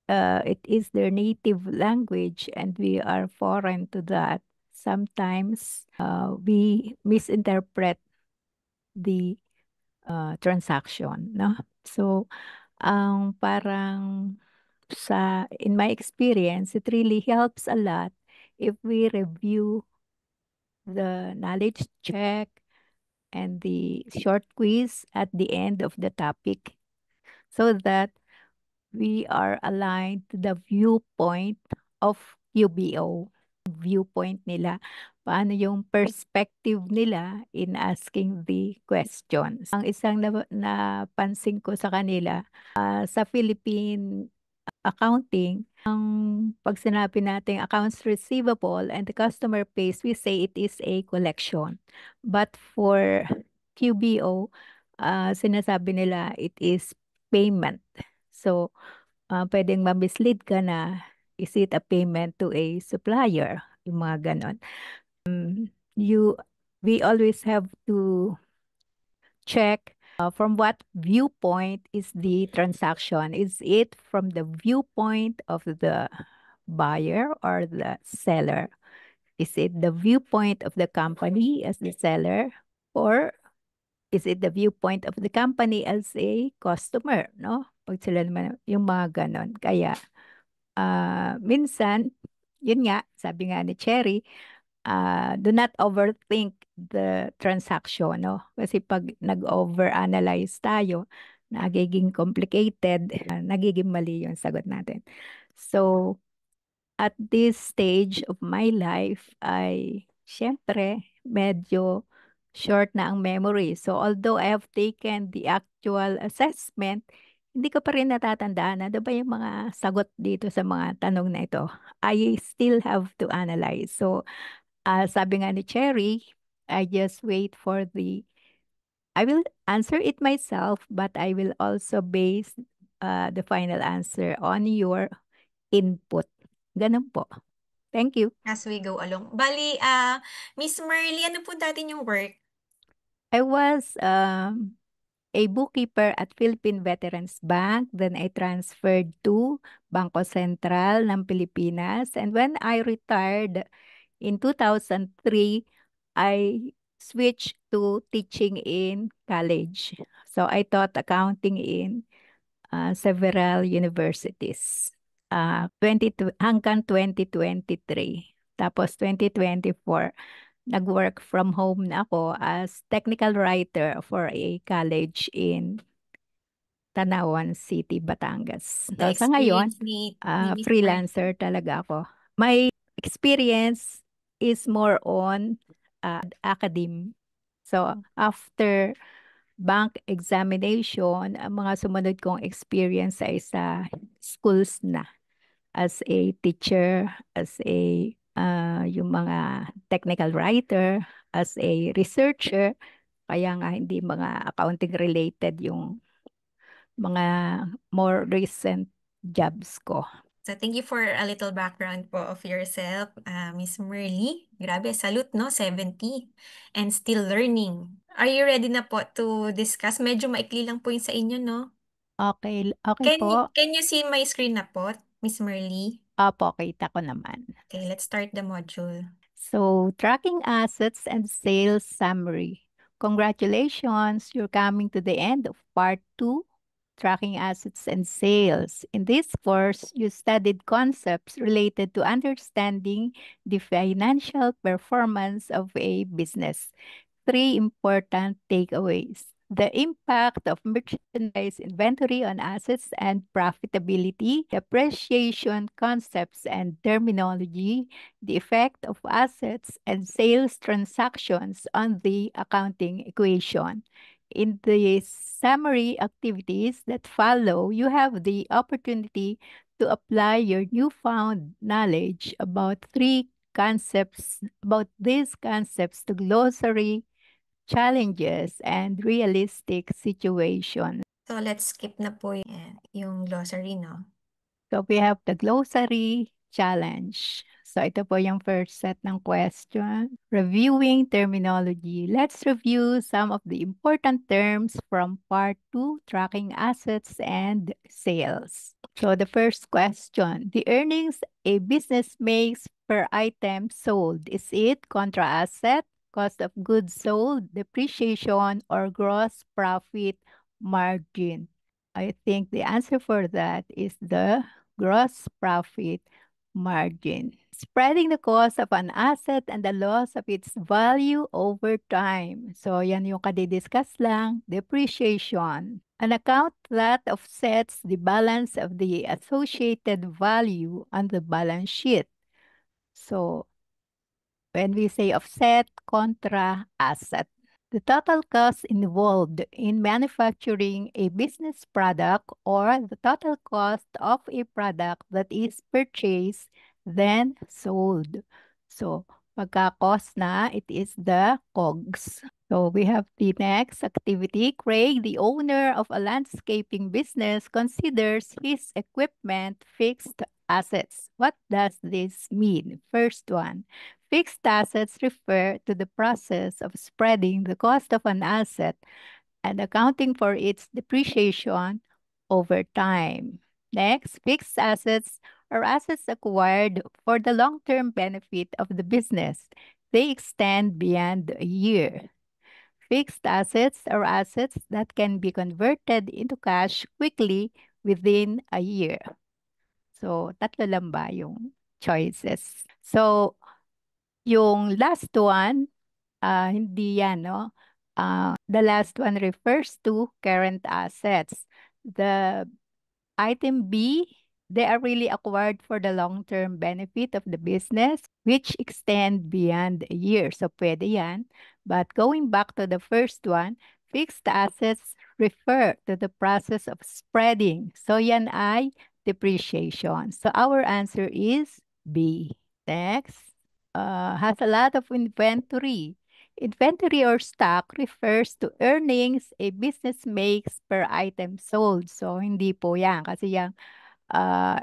it is their native language and we are foreign to that, sometimes we misinterpret the transaction, no? So, parang in my experience, it really helps a lot if we review the knowledge check and the short quiz at the end of the topic so that we are aligned to the viewpoint of QBO. Viewpoint nila, paano yung perspective nila in asking the questions. Ang isang napansin ko sa kanila, sa Philippine accounting, pag sinabi natin accounts receivable and the customer pays, we say it is a collection. But for QBO, sinasabi nila it is payment. So, pwedeng ma-mislead ka na, is it a payment to a supplier? Yung mga ganon. We always have to check from what viewpoint is the transaction. Is it from the viewpoint of the buyer or the seller? Is it the viewpoint of the company as the seller, or is it the viewpoint of the company as a customer, no? Pag sila naman yung mga ganon. Kaya minsan, yun nga, sabi nga ni Cherry, do not overthink the transaction, no? Kasi pag nag-overanalyze tayo, nagiging complicated, nagiging mali yung sagot natin. So, at this stage of my life, syempre, medyo short na ang memory. So, although I have taken the actual assessment, hindi ko pa rin natatandaan ano ba yung mga sagot dito sa mga tanong na ito. I still have to analyze. So, sabi nga ni Cherry, I just wait for the I will answer it myself, but I will also base the final answer on your input. Ganun po. Thank you. As we go along. Bali, Miss Merly, ano po dati yung work? I was a bookkeeper at Philippine Veterans Bank. Then I transferred to Bangko Sentral ng Pilipinas. And when I retired in 2003, I switched to teaching in college. So I taught accounting in several universities. hanggang 2023. Tapos 2024, nag-work from home na ako as technical writer for a college in Tanawan City, Batangas. The So sa ngayon, experience ni Miss freelancer talaga ako. My experience is more on academe. So after bank examination, ang mga sumunod kong experience ay sa schools na as a teacher, as a yung mga technical writer, as a researcher. Kaya nga hindi mga accounting related yung mga more recent jobs ko. So thank you for a little background po of yourself, Miss Merly. Grabe, salute, no? 70 and still learning. Are you ready na po to discuss? Medyo maikli lang po yung sa inyo, no? Okay po. Can you see my screen na po, Miss Merly? Opo, kita ko naman. Okay, let's start the module. So, tracking assets and sales summary. Congratulations, you're coming to the end of part 2, tracking assets and sales. In this course, you studied concepts related to understanding the financial performance of a business. 3 important takeaways. The impact of merchandise inventory on assets and profitability, depreciation concepts and terminology, the effect of assets and sales transactions on the accounting equation. In the summary activities that follow, you have the opportunity to apply your newfound knowledge about these concepts to glossary, challenges, and realistic situations. So let's skip na po yung glossary, no? So we have the glossary challenge. So ito po yung first set ng question. Reviewing terminology. Let's review some of the important terms from part 2, tracking assets and sales. So the first question, the earnings a business makes per item sold, is it contra asset, cost of goods sold, depreciation, or gross profit margin? I think the answer for that is the gross profit margin. Spreading the cost of an asset and the loss of its value over time. So yan yung kadidiscuss lang, depreciation. An account that offsets the balance of the associated value on the balance sheet. So when we say offset contra asset, the total cost involved in manufacturing a business product or the total cost of a product that is purchased then sold. So pagka-cost na, it is the COGS. So we have the next activity. Craig, the owner of a landscaping business, considers his equipment fixed assets. What does this mean? First one, fixed assets refer to the process of spreading the cost of an asset and accounting for its depreciation over time. Next, fixed assets are assets acquired for the long-term benefit of the business. They extend beyond a year. Fixed assets are assets that can be converted into cash quickly within a year. So, tatlo lang ba yung choices? So, yung last one, hindi yan, no? The last one refers to current assets. The item B, they are really acquired for the long-term benefit of the business, which extend beyond a year. So, pwede yan. But going back to the first one, fixed assets refer to the process of spreading. So, yan ay depreciation. So, our answer is B. Next, has a lot of inventory. Inventory or stock refers to earnings a business makes per item sold. So, hindi po yan. Kasi yung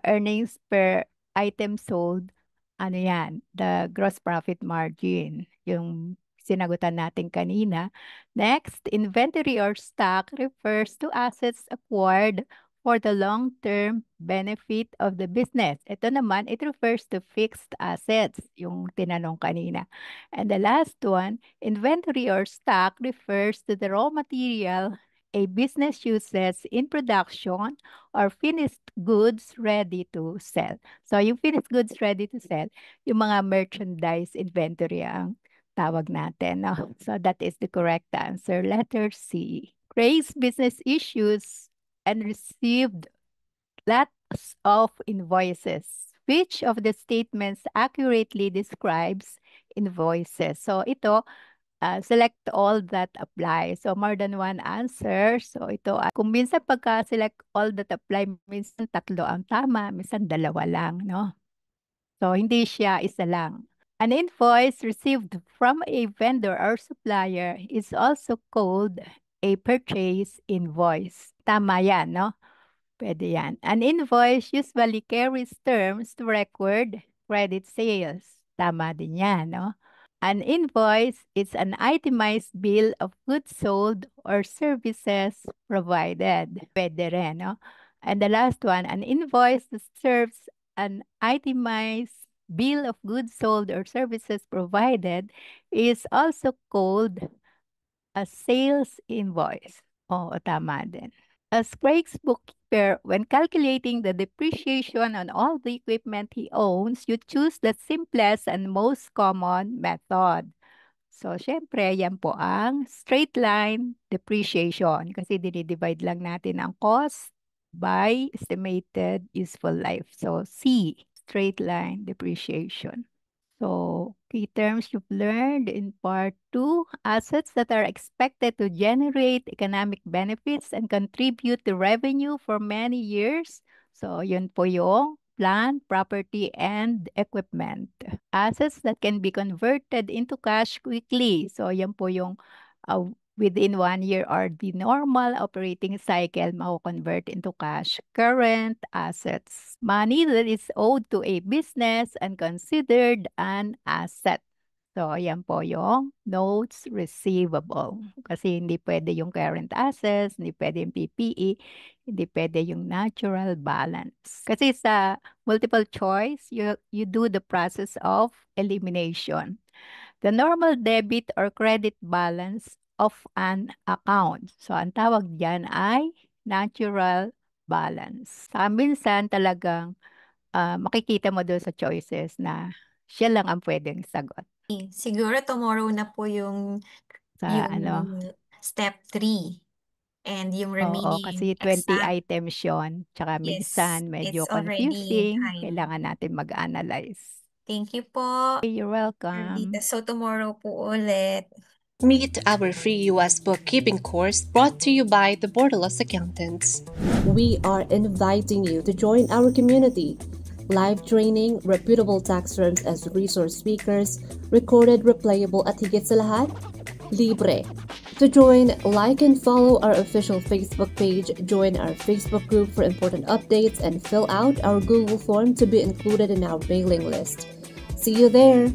earnings per item sold, ano yan, the gross profit margin, yung sinagutan natin kanina. Next, inventory or stock refers to assets acquired for the long-term benefit of the business. Ito naman, it refers to fixed assets, yung tinanong kanina. And the last one, inventory or stock refers to the raw material a business uses in production or finished goods ready to sell. So, yung finished goods ready to sell, yung mga merchandise inventory ang tawag natin. No? So, that is the correct answer. Letter C. Raised business issues and received lots of invoices. Which of the statements accurately describes invoices? So, ito, select all that apply. So, more than one answer. So, ito, kung minsan pagka-select all that apply, minsan tatlo ang tama, minsan dalawa lang, no? So, hindi siya isa lang. An invoice received from a vendor or supplier is also called a purchase invoice. Tama yan, no? Pwede yan. An invoice usually carries terms to record credit sales. Tama din yan, no? An invoice is an itemized bill of goods sold or services provided. Pwede rin, no? And the last one, an invoice that serves an itemized bill of goods sold or services provided is also called a sales invoice. Oo, tama din. As Craig's bookkeeper, when calculating the depreciation on all the equipment he owns, you choose the simplest and most common method. So, syempre, yan po ang straight line depreciation kasi dinidivide lang natin ang cost by estimated useful life. So, C, straight line depreciation. So, key terms you've learned in part 2, assets that are expected to generate economic benefits and contribute to revenue for many years. So, yun po yung plant, property, and equipment. Assets that can be converted into cash quickly. So, yan po yung within 1 year or the normal operating cycle, mako-convert into cash. Current assets. Money that is owed to a business and considered an asset. So, yan po yung notes receivable. Kasi hindi pwede yung current assets, hindi pwede yung PPE, hindi pwede yung natural balance. Kasi sa multiple choice, you do the process of elimination. The normal debit or credit balance of an account. So, ang tawag diyan ay natural balance. Minsan talagang makikita mo doon sa choices na siya lang ang pwedeng sagot. Siguro tomorrow na po yung step 3 and yung remaining kasi 20 items yun. Tsaka minsan medyo confusing. Kailangan natin mag-analyze. Thank you po. You're welcome. So tomorrow po ulit. Meet our free US bookkeeping course brought to you by the Borderless Accountants. We are inviting you to join our community. Live training, reputable tax firms as resource speakers, recorded, replayable at higit sa lahat, libre. To join, like and follow our official Facebook page, join our Facebook group for important updates, and fill out our Google form to be included in our mailing list. See you there!